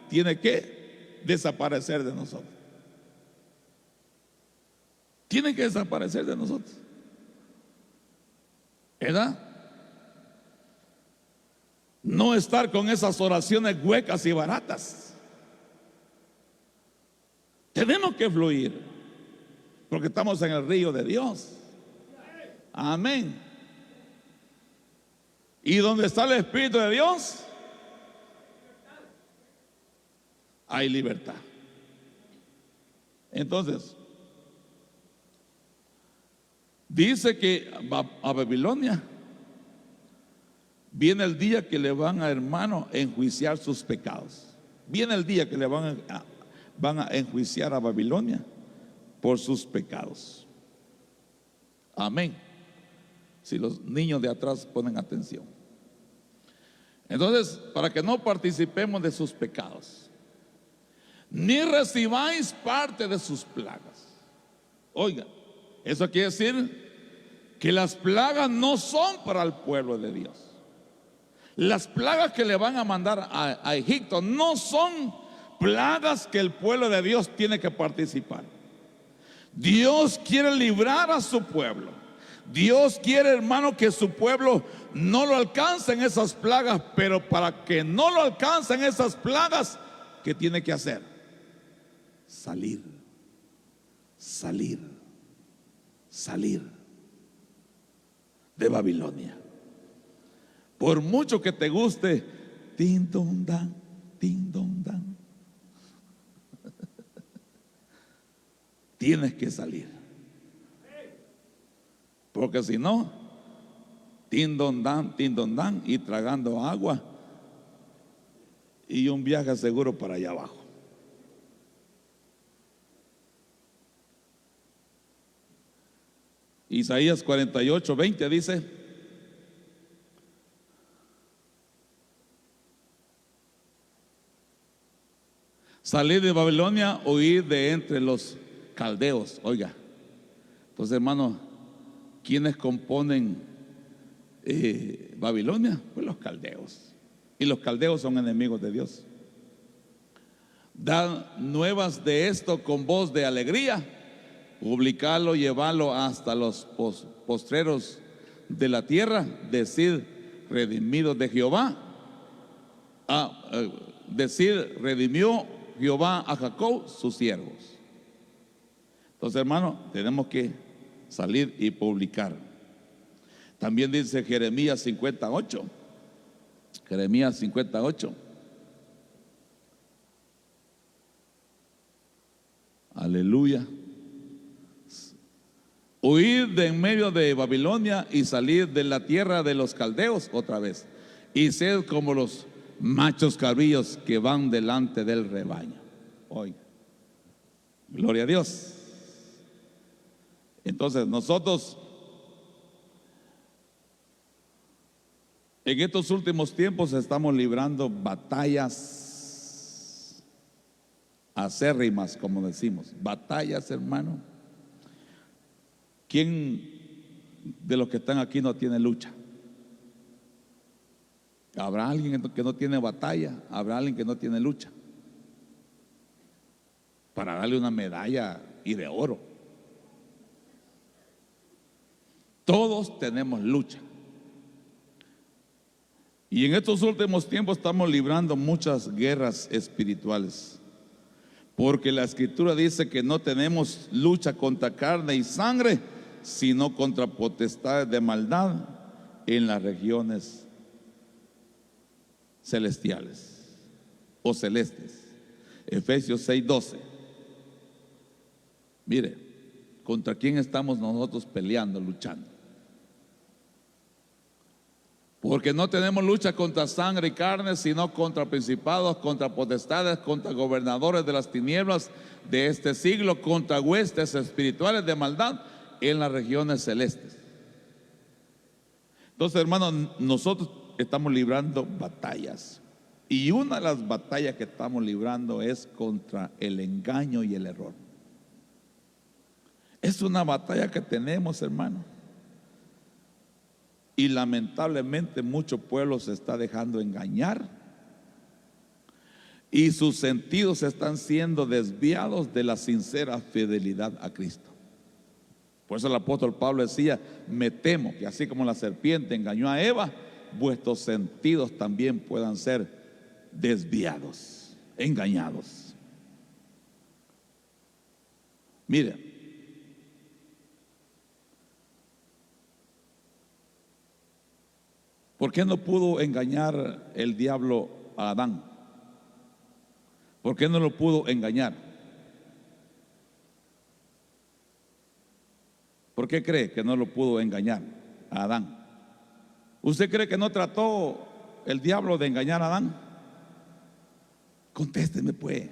Speaker 1: tiene que desaparecer de nosotros. Tiene que desaparecer de nosotros, ¿verdad? No estar con esas oraciones huecas y baratas. Tenemos que fluir, porque estamos en el río de Dios. Amén. Y donde está el Espíritu de Dios, hay libertad. Entonces, dice que a Babilonia viene el día que le van a, hermano, enjuiciar sus pecados. Viene el día que le van a enjuiciar a Babilonia por sus pecados. Amén. Si los niños de atrás ponen atención. Entonces, para que no participemos de sus pecados, ni recibáis parte de sus plagas. Oiga, eso quiere decir que las plagas no son para el pueblo de Dios. Las plagas que le van a mandar a Egipto no son plagas que el pueblo de Dios tiene que participar. Dios quiere librar a su pueblo. Dios quiere, hermano, que su pueblo no lo alcancen esas plagas, pero para que no lo alcancen esas plagas, ¿qué tiene que hacer? Salir, salir, salir de Babilonia. Por mucho que te guste, tin don dan, tin don dan, tienes que salir. Porque si no, tin don dan, y tragando agua y un viaje seguro para allá abajo. Isaías 48:20 dice: salid de Babilonia, huid de entre los caldeos. Oiga, entonces, hermano, ¿quiénes componen Babilonia? Pues los caldeos. Y los caldeos son enemigos de Dios. Dan nuevas de esto con voz de alegría, publicarlo, llevarlo hasta los postreros de la tierra, decir redimidos de Jehová. Decir redimió Jehová a Jacob, sus siervos. Entonces, hermano, tenemos que salir y publicar. También dice Jeremías 58. Jeremías 58. Aleluya. Huir de en medio de Babilonia y salir de la tierra de los caldeos otra vez. Y sed como los machos cabríos que van delante del rebaño. Oiga, gloria a Dios. Entonces nosotros en estos últimos tiempos estamos librando batallas acérrimas, como decimos. Batallas, hermano. ¿Quién de los que están aquí no tiene lucha? ¿Habrá alguien que no tiene batalla? ¿Habrá alguien que no tiene lucha? Para darle una medalla y de oro. Todos tenemos lucha. Y en estos últimos tiempos estamos librando muchas guerras espirituales. Porque la Escritura dice que no tenemos lucha contra carne y sangre, sino contra potestades de maldad en las regiones celestiales o celestes. Efesios 6:12. Mire, ¿contra quién estamos nosotros peleando, luchando? Porque no tenemos lucha contra sangre y carne, sino contra principados, contra potestades, contra gobernadores de las tinieblas de este siglo, contra huestes espirituales de maldad en las regiones celestes. Entonces, hermanos, nosotros estamos librando batallas. Y una de las batallas que estamos librando es contra el engaño y el error. Es una batalla que tenemos, hermano. Y lamentablemente mucho pueblo se está dejando engañar y sus sentidos están siendo desviados de la sincera fidelidad a Cristo. Por eso el apóstol Pablo decía: me temo que así como la serpiente engañó a Eva, vuestros sentidos también puedan ser desviados, engañados. Mire, ¿por qué no pudo engañar el diablo a Adán? ¿Por qué no lo pudo engañar? ¿Por qué cree que no lo pudo engañar a Adán? ¿Usted cree que no trató el diablo de engañar a Adán? Contésteme pues,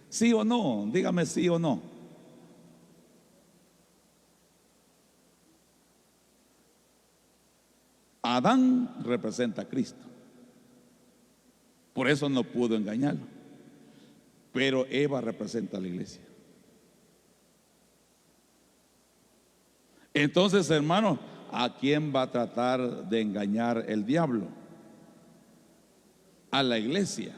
Speaker 1: ¿sí o no? Dígame sí o no. Adán representa a Cristo, por eso no pudo engañarlo. Pero Eva representa a la iglesia. Entonces, hermano, ¿a quién va a tratar de engañar el diablo? A la iglesia,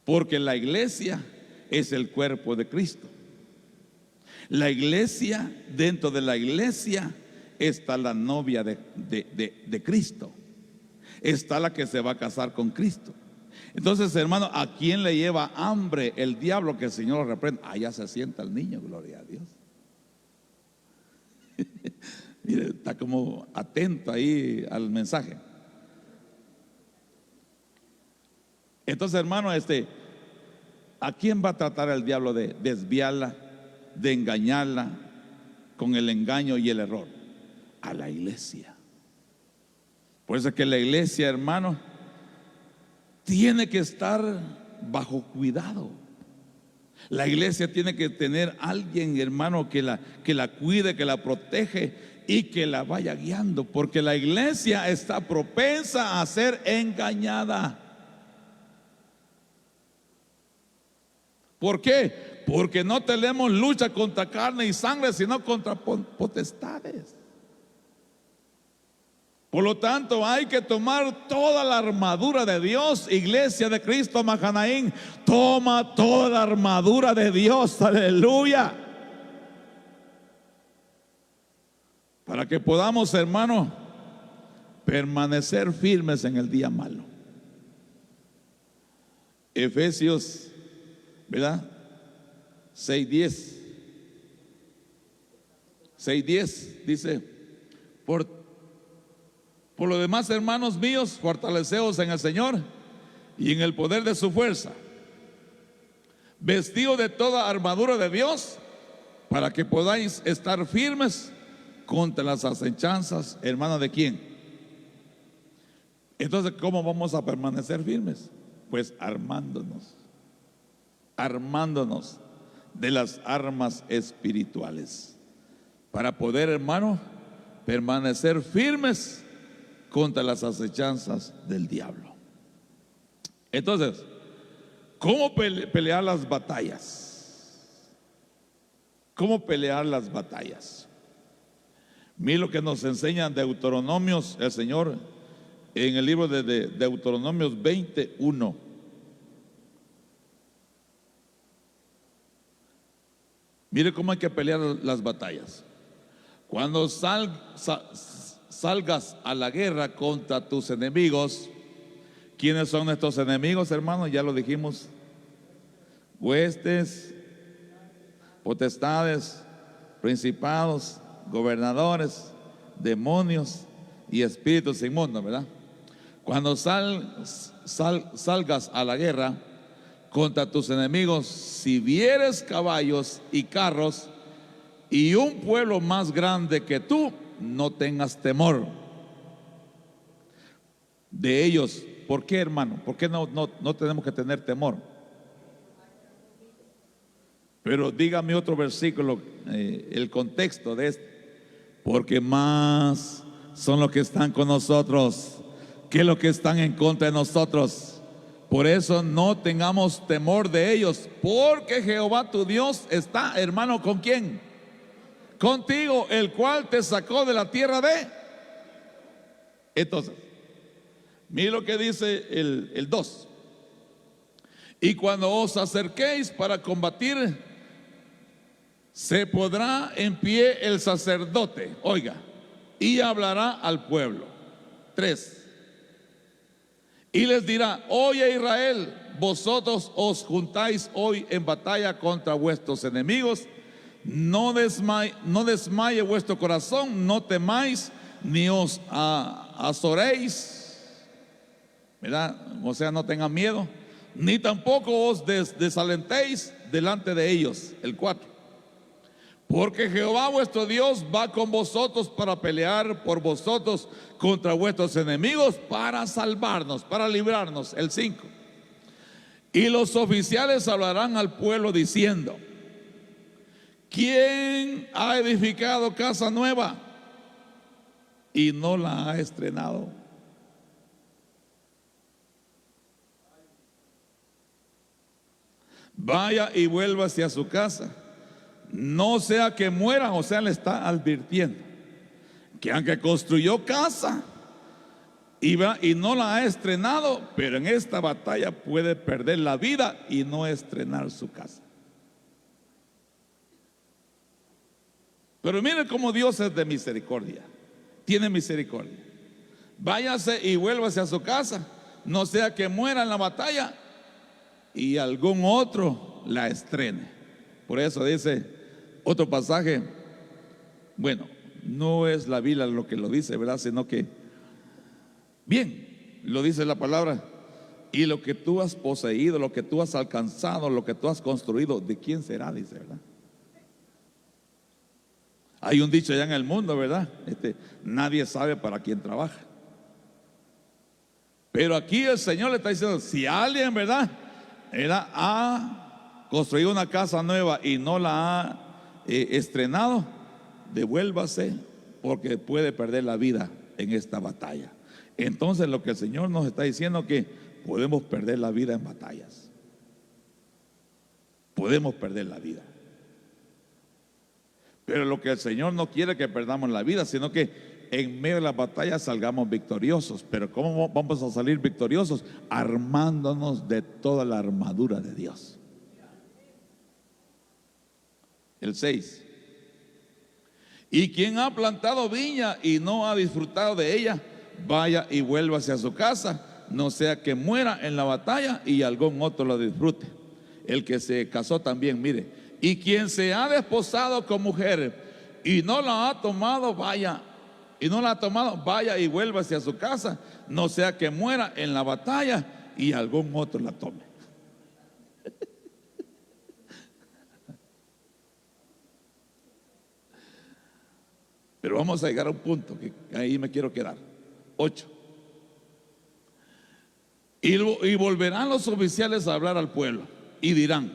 Speaker 1: porque la iglesia es el cuerpo de Cristo. La iglesia, dentro de la iglesia está la novia de Cristo, está la que se va a casar con Cristo. Entonces, hermano, ¿a quién le lleva hambre el diablo? Que el Señor lo reprenda. Allá se sienta el niño, gloria a Dios. Mire, está como atento ahí al mensaje. Entonces, hermano, ¿a quién va a tratar el diablo de desviarla, de engañarla con el engaño y el error? A la iglesia. Por eso es que la iglesia, hermano, tiene que estar bajo cuidado. La iglesia tiene que tener alguien, hermano, que la cuide, que la protege y que la vaya guiando, porque la iglesia está propensa a ser engañada. ¿Por qué? Porque no tenemos lucha contra carne y sangre, sino contra potestades. Por lo tanto, hay que tomar toda la armadura de Dios. Iglesia de Cristo Mahanaim, toma toda la armadura de Dios, aleluya, para que podamos, hermano, permanecer firmes en el día malo. Efesios, ¿verdad? 6:10 dice: por lo demás, hermanos míos, fortaleceos en el Señor y en el poder de su fuerza, vestidos de toda armadura de Dios, para que podáis estar firmes contra las acechanzas, hermana, ¿de quién? Entonces, ¿cómo vamos a permanecer firmes? Pues armándonos de las armas espirituales, para poder, hermano, permanecer firmes contra las acechanzas del diablo. Entonces, ¿cómo pelear las batallas? ¿Cómo pelear las batallas? Mira lo que nos enseña Deuteronomios, el Señor, en el libro de Deuteronomios 21. Mire cómo hay que pelear las batallas. Cuando salgas a la guerra contra tus enemigos. ¿Quiénes son estos enemigos, hermanos? Ya lo dijimos: huestes, potestades, principados, gobernadores, demonios y espíritus inmundos, ¿verdad? Cuando salgas a la guerra contra tus enemigos, si vieres caballos y carros y un pueblo más grande que tú, no tengas temor de ellos. ¿Por qué, hermano? ¿Por qué no tenemos que tener temor? Pero dígame otro versículo, el contexto de este. Porque más son los que están con nosotros que los que están en contra de nosotros. Por eso no tengamos temor de ellos, porque Jehová tu Dios está, hermano, ¿con quién? Contigo, el cual te sacó de la tierra de Entonces, mire lo que dice el 2. Y cuando os acerquéis para combatir, se pondrá en pie el sacerdote, oiga, y hablará al pueblo. 3. Y les dirá: oye Israel, vosotros os juntáis hoy en batalla contra vuestros enemigos. No desmaye vuestro corazón, no temáis, ni os azoréis, ¿verdad? O sea, no tengan miedo, ni tampoco os desalentéis delante de ellos. El 4. Porque Jehová vuestro Dios va con vosotros para pelear por vosotros contra vuestros enemigos, para salvarnos, para librarnos. El 5. Y los oficiales hablarán al pueblo diciendo: ¿quién ha edificado casa nueva y no la ha estrenado? Vaya y vuélvase a su casa, no sea que mueran. O sea, le está advirtiendo que aunque construyó casa y no la ha estrenado, pero en esta batalla puede perder la vida y no estrenar su casa. Pero mire cómo Dios es de misericordia, tiene misericordia. Váyase y vuélvase a su casa, no sea que muera en la batalla y algún otro la estrene. Por eso dice otro pasaje, bueno, no es la Biblia lo que lo dice, ¿verdad? Sino que, bien, lo dice la palabra: y lo que tú has poseído, lo que tú has alcanzado, lo que tú has construido, ¿de quién será? Dice, ¿verdad? Hay un dicho allá en el mundo, ¿verdad? Nadie sabe para quién trabaja. Pero aquí el Señor le está diciendo: si alguien, ¿verdad?, ha construido una casa nueva y no la ha estrenado, devuélvase, porque puede perder la vida en esta batalla. Entonces, lo que el Señor nos está diciendo es que podemos perder la vida en batallas. Podemos perder la vida. Pero lo que el Señor no quiere es que perdamos la vida, sino que en medio de la batalla salgamos victoriosos. Pero ¿cómo vamos a salir victoriosos? Armándonos de toda la armadura de Dios. El 6. Y quien ha plantado viña y no ha disfrutado de ella, vaya y vuélvase a su casa, no sea que muera en la batalla y algún otro lo disfrute. El que se casó también, mire. Y quien se ha desposado con mujer y no la ha tomado, vaya y vuélvase a su casa, no sea que muera en la batalla y algún otro la tome. Pero vamos a llegar a un punto que ahí me quiero quedar. 8. Y volverán los oficiales a hablar al pueblo y dirán: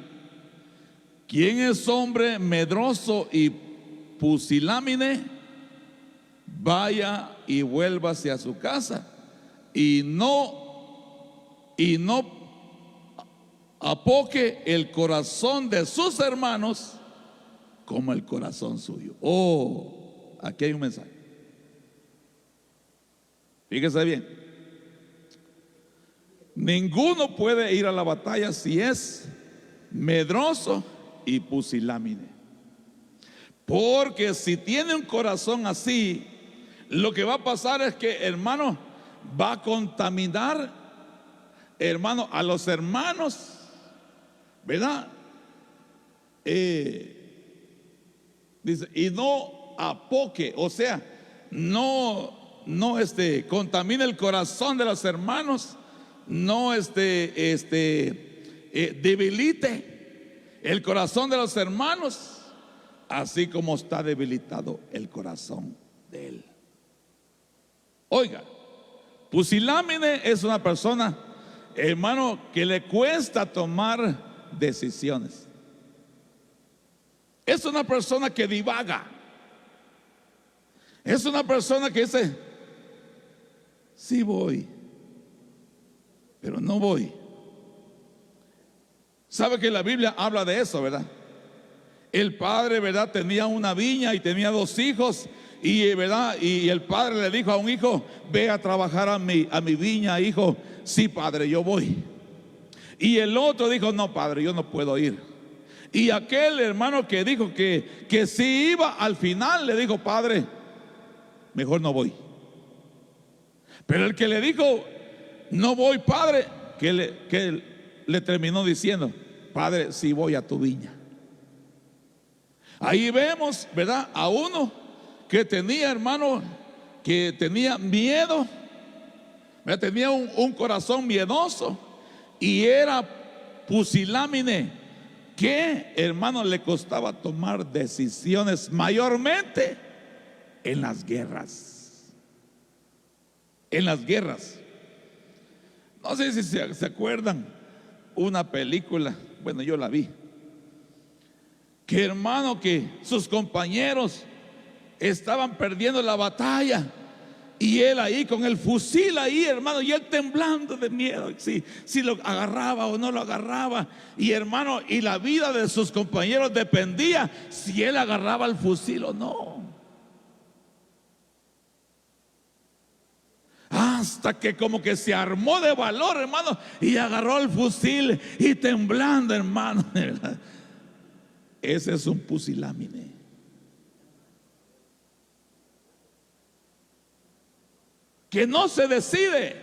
Speaker 1: ¿quién es hombre medroso y pusilánime? Vaya y vuélvase a su casa y no apoque el corazón de sus hermanos como el corazón suyo. Oh, aquí hay un mensaje. Fíjese bien. Ninguno puede ir a la batalla si es medroso y pusilánime. Porque si tiene un corazón así, lo que va a pasar es que, hermano, va a contaminar, hermano, a los hermanos, ¿verdad? Dice, y no apoque, o sea, no contamine el corazón de los hermanos, no debilite el corazón de los hermanos, así como está debilitado el corazón de él. Oiga, pusilánime es una persona, hermano, que le cuesta tomar decisiones. Es una persona que divaga. Es una persona que dice: sí voy, pero no voy. ¿Sabe que la Biblia habla de eso, verdad? El padre, ¿verdad?, tenía una viña y tenía 2 hijos, Y verdad, y el padre le dijo a un hijo: ve a trabajar a mi viña, hijo. Sí, padre, yo voy. Y el otro dijo: no, padre, yo no puedo ir. Y aquel hermano que dijo que sí iba, al final le dijo: padre, mejor no voy. Pero el que le dijo: no voy, padre, que le terminó diciendo: padre, sí voy a tu viña. Ahí vemos, ¿verdad?, a uno que tenía, hermano, que tenía miedo, ¿verdad? Tenía un corazón miedoso y era pusilánime, que, hermano, le costaba tomar decisiones mayormente en las guerras. En las guerras. No sé si se acuerdan una película, bueno, yo la vi, que, hermano, que sus compañeros estaban perdiendo la batalla y él ahí con el fusil ahí, hermano, y él temblando de miedo si lo agarraba o no lo agarraba. Y, hermano, y la vida de sus compañeros dependía si él agarraba el fusil o no. Hasta que como que se armó de valor, hermano, y agarró el fusil y temblando, hermano. Ese es un pusilánime. Que no se decide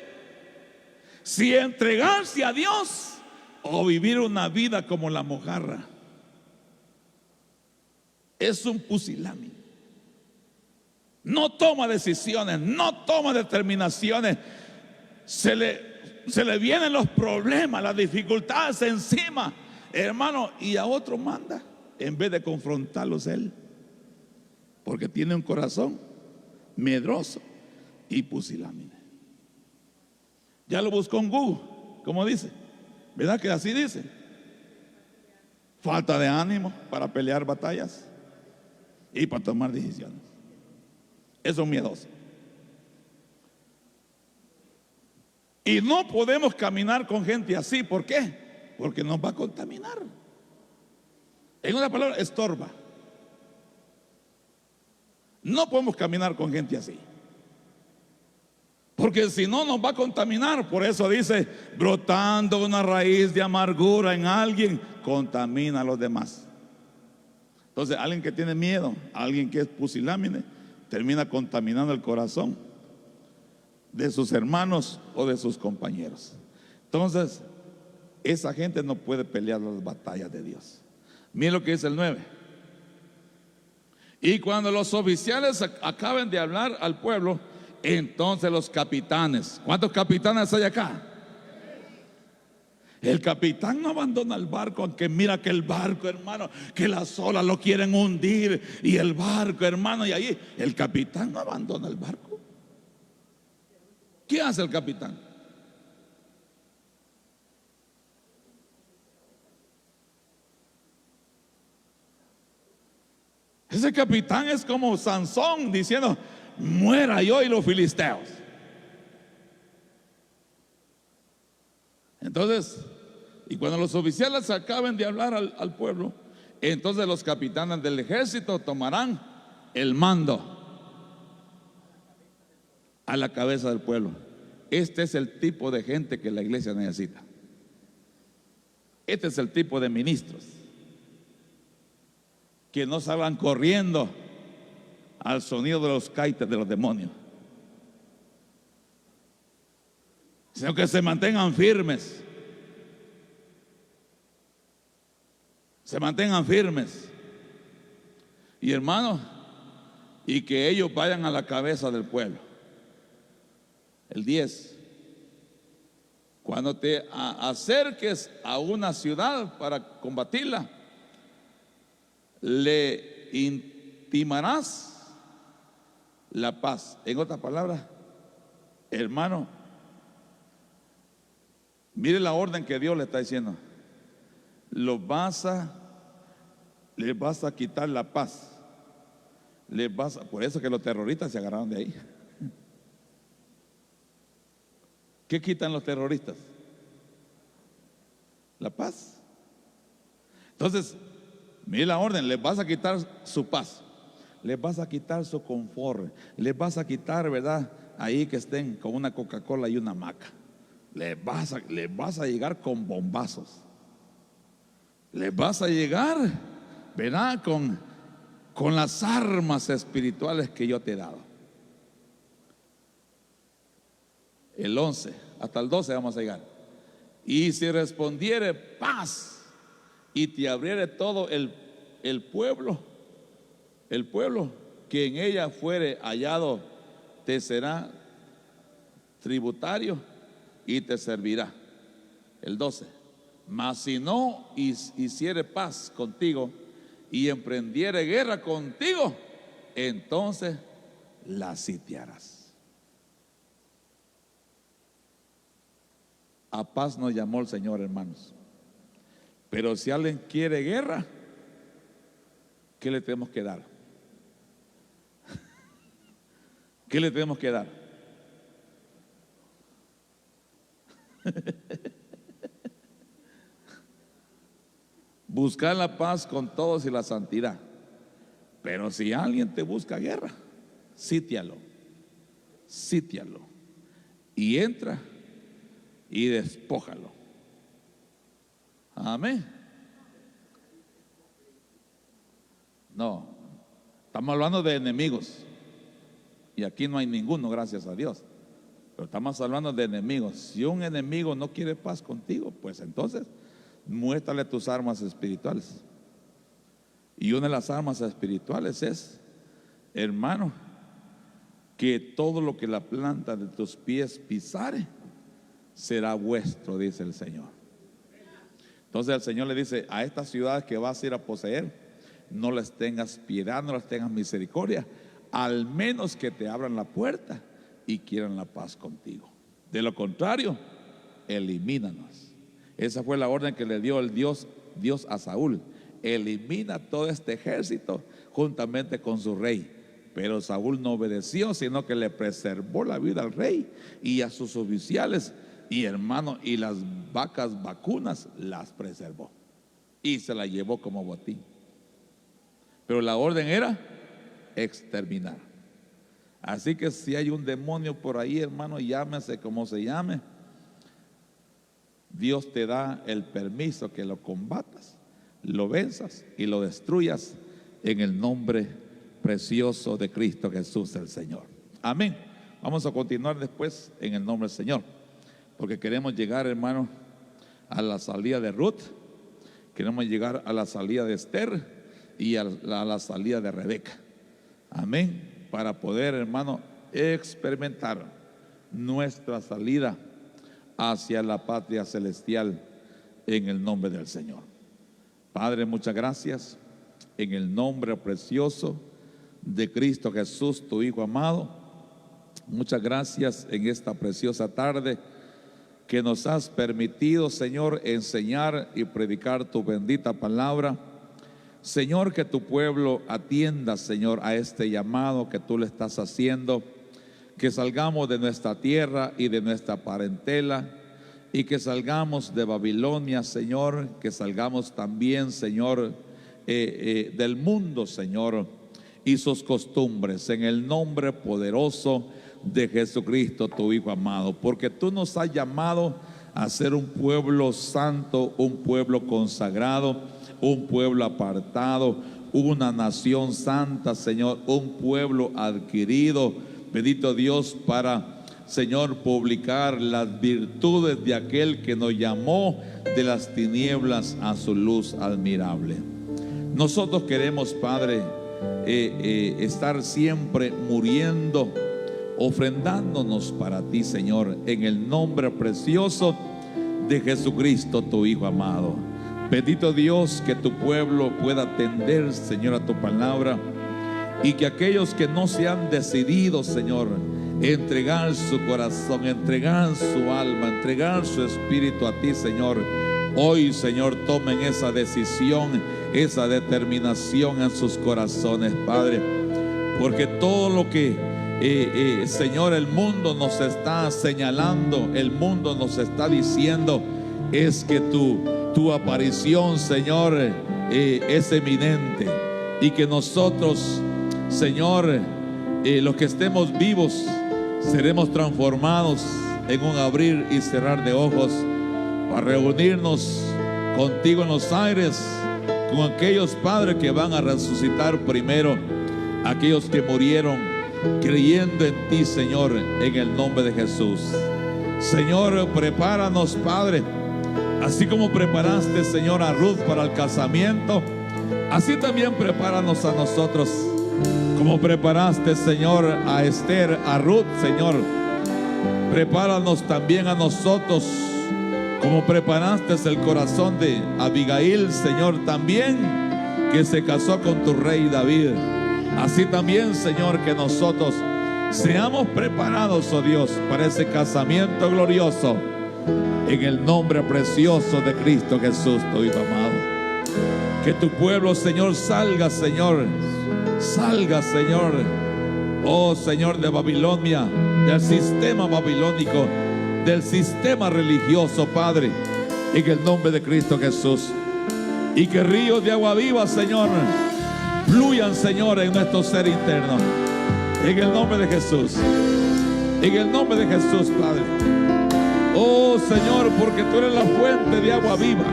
Speaker 1: si entregarse a Dios o vivir una vida como la mojarra. Es un pusilánime. No toma decisiones, no toma determinaciones. Se le vienen los problemas, las dificultades encima, hermano, y a otro manda en vez de confrontarlos él, porque tiene un corazón medroso y pusilánime. Ya lo buscó en Google, como dice, ¿verdad que así dice? Falta de ánimo para pelear batallas y para tomar decisiones. Es un miedoso. Y no podemos caminar con gente así. ¿Por qué? Porque nos va a contaminar. En una palabra, estorba. No podemos caminar con gente así, porque si no nos va a contaminar. Por eso dice: brotando una raíz de amargura en alguien, contamina a los demás. Entonces, alguien que tiene miedo, alguien que es pusilánime, termina contaminando el corazón de sus hermanos o de sus compañeros. Entonces, esa gente no puede pelear las batallas de Dios. Miren lo que dice el 9. Y cuando los oficiales acaben de hablar al pueblo, entonces los capitanes. ¿Cuántos capitanes hay acá? El capitán no abandona el barco, aunque mira que el barco, hermano, que las olas lo quieren hundir, y el barco, hermano, y ahí el capitán no abandona el barco. ¿Qué hace el capitán? Ese capitán es como Sansón diciendo: muera yo y los filisteos. Entonces, y cuando los oficiales acaben de hablar al pueblo, entonces los capitanes del ejército tomarán el mando a la cabeza del pueblo. Este es el tipo de gente que la iglesia necesita. Este es el tipo de ministros que no salgan corriendo al sonido de los caites de los demonios, sino que se mantengan firmes. Se mantengan firmes. Y, hermano, y que ellos vayan a la cabeza del pueblo. El 10. Cuando te acerques a una ciudad para combatirla, le intimarás la paz. En otras palabras, hermano, mire la orden que Dios le está diciendo. Le vas a quitar la paz. Por eso que los terroristas se agarraron de ahí. ¿Qué quitan los terroristas? La paz. Entonces, mire la orden: les vas a quitar su paz. les vas a quitar su confort, les vas a quitar, ¿verdad? Ahí que estén con una Coca-Cola y una maca. Les vas a llegar con bombazos. Les vas a llegar, ¿verdad? Con las armas espirituales que yo te he dado. El 11, hasta el 12 vamos a llegar. Y si respondiere paz y te abriere todo el pueblo que en ella fuere hallado, te será tributario y te servirá. El 12. Mas si no hiciere paz contigo y emprendiere guerra contigo, entonces la sitiarás. A paz nos llamó el Señor, hermanos. Pero si alguien quiere guerra, ¿qué le tenemos que dar? ¿Qué le tenemos que dar? Buscar la paz con todos y la santidad. Pero si alguien te busca guerra, sítialo. Sítialo. Y entra y despójalo. Amén. No, estamos hablando de enemigos. Y aquí no hay ninguno, gracias a Dios. Pero estamos hablando de enemigos. Si un enemigo no quiere paz contigo, pues entonces muéstrale tus armas espirituales. Y una de las armas espirituales es, hermano, que todo lo que la planta de tus pies pisare será vuestro, dice el Señor. Entonces el Señor le dice: a estas ciudades que vas a ir a poseer, no les tengas piedad, no les tengas misericordia, al menos que te abran la puerta y quieran la paz contigo. De lo contrario, elimínanos. Esa fue la orden que le dio el Dios a Saúl: elimina todo este ejército juntamente con su rey. Pero Saúl no obedeció, sino que le preservó la vida al rey y a sus oficiales, y hermano, y las vacas vacunas las preservó y se las llevó como botín. Pero la orden era exterminar. Así que si hay un demonio por ahí, hermano, llámese como se llame, Dios te da el permiso que lo combatas, lo venzas y lo destruyas en el nombre precioso de Cristo Jesús el Señor. Amén. Vamos a continuar después en el nombre del Señor, porque queremos llegar, hermano, a la salida de Ruth, queremos llegar a la salida de Esther y a la salida de Rebeca. Amén. Para poder, hermano, experimentar nuestra salida hacia la patria celestial en el nombre del Señor. Padre, muchas gracias en el nombre precioso de Cristo Jesús, tu Hijo amado. Muchas gracias en esta preciosa tarde que nos has permitido, Señor, enseñar y predicar tu bendita palabra. Señor, que tu pueblo atienda, Señor, a este llamado que tú le estás haciendo, que salgamos de nuestra tierra y de nuestra parentela, y que salgamos de Babilonia, Señor, que salgamos también, Señor, del mundo, Señor, y sus costumbres, en el nombre poderoso de Jesucristo, tu Hijo amado, porque tú nos has llamado a ser un pueblo santo, un pueblo consagrado, un pueblo apartado, una nación santa, Señor, un pueblo adquirido, bendito Dios, para, Señor, publicar las virtudes de aquel que nos llamó de las tinieblas a su luz admirable. Nosotros queremos, Padre, estar siempre muriendo, ofrendándonos para ti, Señor, en el nombre precioso de Jesucristo, tu Hijo amado. Bendito Dios, que tu pueblo pueda atender, Señor, a tu palabra, y que aquellos que no se han decidido, Señor, entregar su corazón, entregar su alma, entregar su espíritu a ti, Señor, hoy, Señor, tomen esa decisión, esa determinación en sus corazones, Padre, porque todo lo que Señor, el mundo nos está señalando, el mundo nos está diciendo, es que tu aparición, Señor, es eminente, y que nosotros Señor, los que estemos vivos seremos transformados en un abrir y cerrar de ojos para reunirnos contigo en los aires con aquellos, Padre, que van a resucitar primero, aquellos que murieron creyendo en ti, Señor, en el nombre de Jesús. Señor, prepáranos, Padre, así como preparaste, Señor, a Ruth para el casamiento, así también prepáranos a nosotros, como preparaste, Señor, a Esther, a Ruth, Señor. Prepáranos también a nosotros, como preparaste el corazón de Abigail, Señor, también, que se casó con tu rey David. Así también, Señor, que nosotros seamos preparados, oh Dios, para ese casamiento glorioso, en el nombre precioso de Cristo Jesús, tu Hijo amado. Que tu pueblo, Señor, salga, Señor, oh Señor, de Babilonia, del sistema babilónico, del sistema religioso, Padre, en el nombre de Cristo Jesús. Y que ríos de agua viva, Señor, fluyan, Señor, en nuestro ser interno, en el nombre de Jesús, en el nombre de Jesús, Padre. Oh Señor, porque tú eres la fuente de agua viva,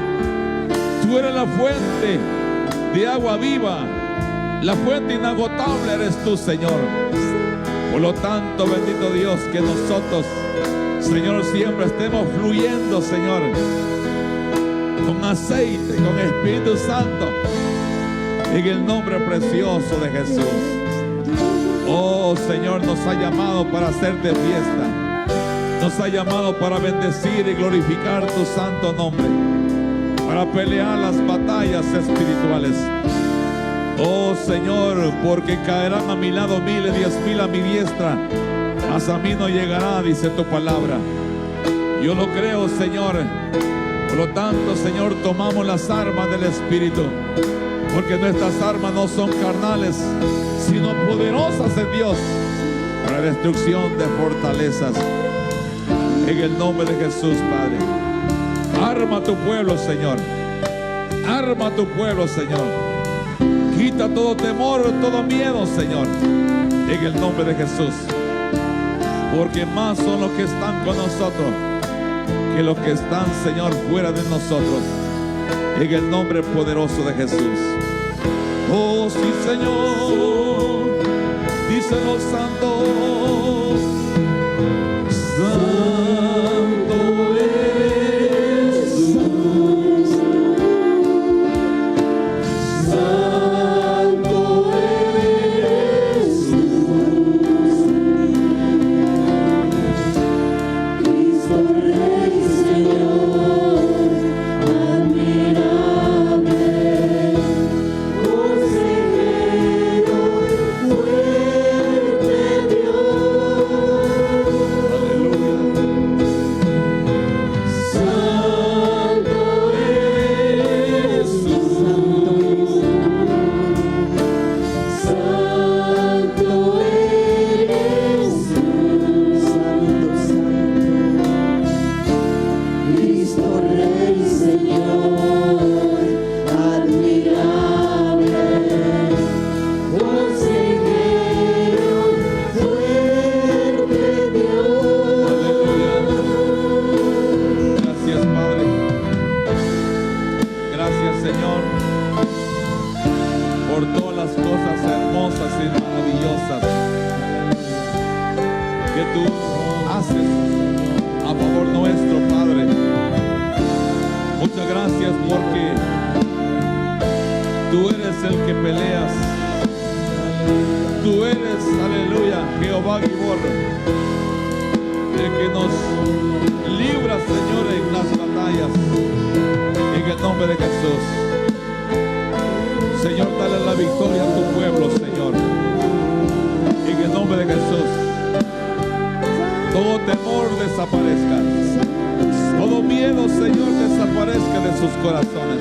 Speaker 1: tú eres la fuente de agua viva, la fuente inagotable eres tú, Señor. Por lo tanto, bendito Dios, que nosotros, Señor, siempre estemos fluyendo, Señor, con aceite, con Espíritu Santo, en el nombre precioso de Jesús. Oh Señor, nos ha llamado para hacerte fiesta, nos ha llamado para bendecir y glorificar tu santo nombre, para pelear las batallas espirituales. Oh Señor, porque caerán a mi lado 1000 y 10,000 a mi diestra, mas a mí no llegará, dice tu palabra. Yo lo creo, Señor. Por lo tanto, Señor, tomamos las armas del Espíritu, porque nuestras armas no son carnales, sino poderosas en Dios para destrucción de fortalezas. En el nombre de Jesús, Padre. Arma a tu pueblo, Señor. Arma a tu pueblo, Señor. Quita todo temor, todo miedo, Señor, en el nombre de Jesús. Porque más son los que están con nosotros que los que están, Señor, fuera de nosotros. En el nombre poderoso de Jesús. Oh, sí, Señor, dicen los santos, santo eres tú, santo eres tú, Cristo Rey, Señor, admirable, consejero, fuerte Dios. Aleluya. Santo eres tú, santo eres tú, santo, santo, Cristo Rey, Señor, admirable, consejero, fuerte Dios. Gracias, Padre. Gracias, Señor, por todas las cosas hermosas y maravillosas que tú haces a favor nuestro, Padre. Muchas gracias porque tú eres el que peleas. Tú eres, aleluya, Jehová Gibor, el que nos libra, Señor, en las batallas, en el nombre de Jesús. Señor, dale la victoria a tu pueblo, Señor, en el nombre de Jesús. Todo temor desaparezca, todo miedo, Señor, desaparezca de sus corazones.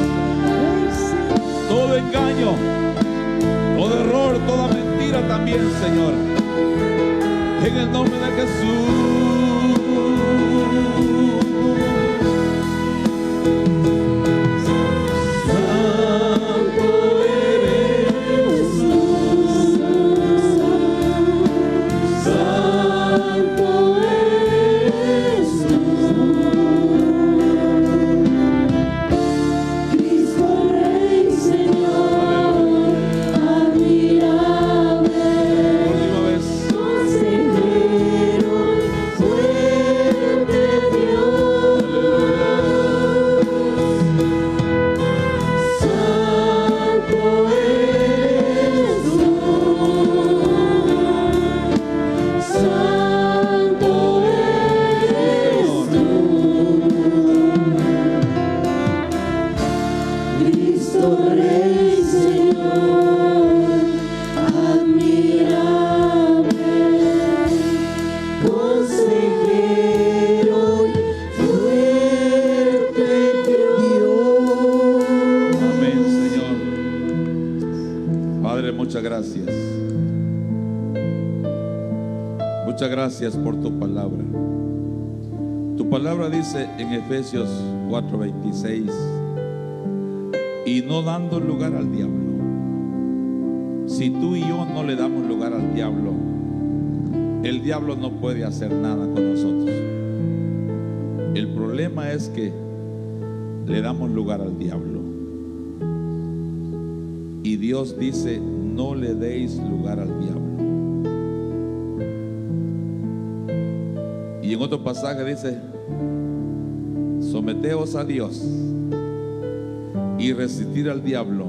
Speaker 1: Todo engaño, todo error, toda mentira también, Señor, en el nombre de Jesús. Santo eres tú, muchas gracias por tu palabra. Tu palabra dice en Efesios 4:26, y no dando lugar al diablo. Si tú y yo no le damos lugar al diablo, el diablo no puede hacer nada con nosotros. El problema es que le damos lugar al diablo. Y Dios dice, no le deis lugar al diablo. Y en otro pasaje dice, someteos a Dios y resistir al diablo,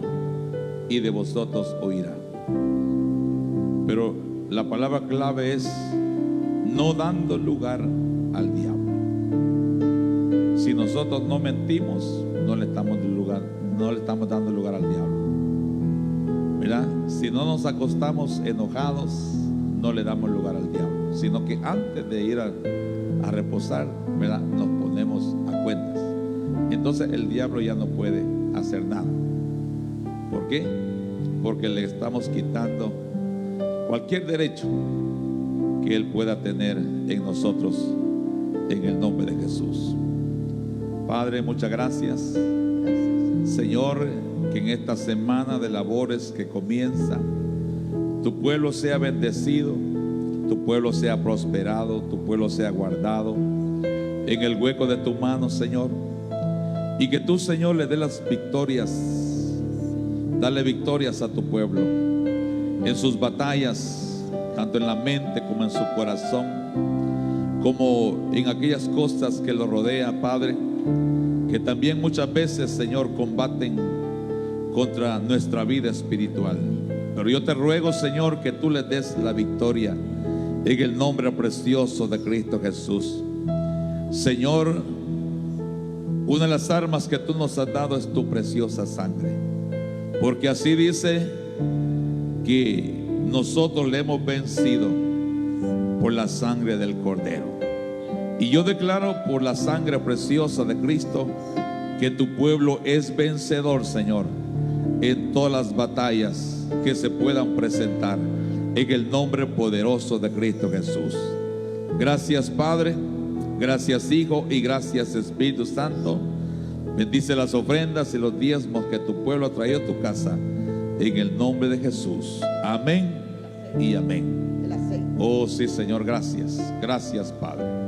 Speaker 1: y de vosotros oirá. Pero la palabra clave es no dando lugar al diablo. Si nosotros no mentimos, no le estamos dando lugar al diablo. ¿Verdad? Si no nos acostamos enojados, no le damos lugar al diablo, sino que antes de ir a reposar, ¿verdad?, nos ponemos a cuentas. Entonces el diablo ya no puede hacer nada. ¿Por qué? Porque le estamos quitando cualquier derecho que él pueda tener en nosotros, en el nombre de Jesús. Padre, muchas gracias. Señor, que en esta semana de labores que comienza, tu pueblo sea bendecido, tu pueblo sea prosperado, tu pueblo sea guardado en el hueco de tu mano, Señor. Y que tú, Señor, le dé las victorias. Dale victorias a tu pueblo en sus batallas, tanto en la mente como en su corazón, como en aquellas cosas que lo rodea, Padre, que también muchas veces, Señor, combaten contra nuestra vida espiritual. Pero yo te ruego, Señor, que tú les des la victoria en el nombre precioso de Cristo Jesús. Señor, una de las armas que tú nos has dado es tu preciosa sangre, porque así dice que nosotros le hemos vencido por la sangre del Cordero. Y yo declaro por la sangre preciosa de Cristo que tu pueblo es vencedor, Señor, en todas las batallas que se puedan presentar, en el nombre poderoso de Cristo Jesús. Gracias, Padre, gracias, Hijo, y gracias, Espíritu Santo. Bendice las ofrendas y los diezmos que tu pueblo ha traído a tu casa, en el nombre de Jesús. Amén y amén. Oh sí, Señor, gracias. Gracias, Padre.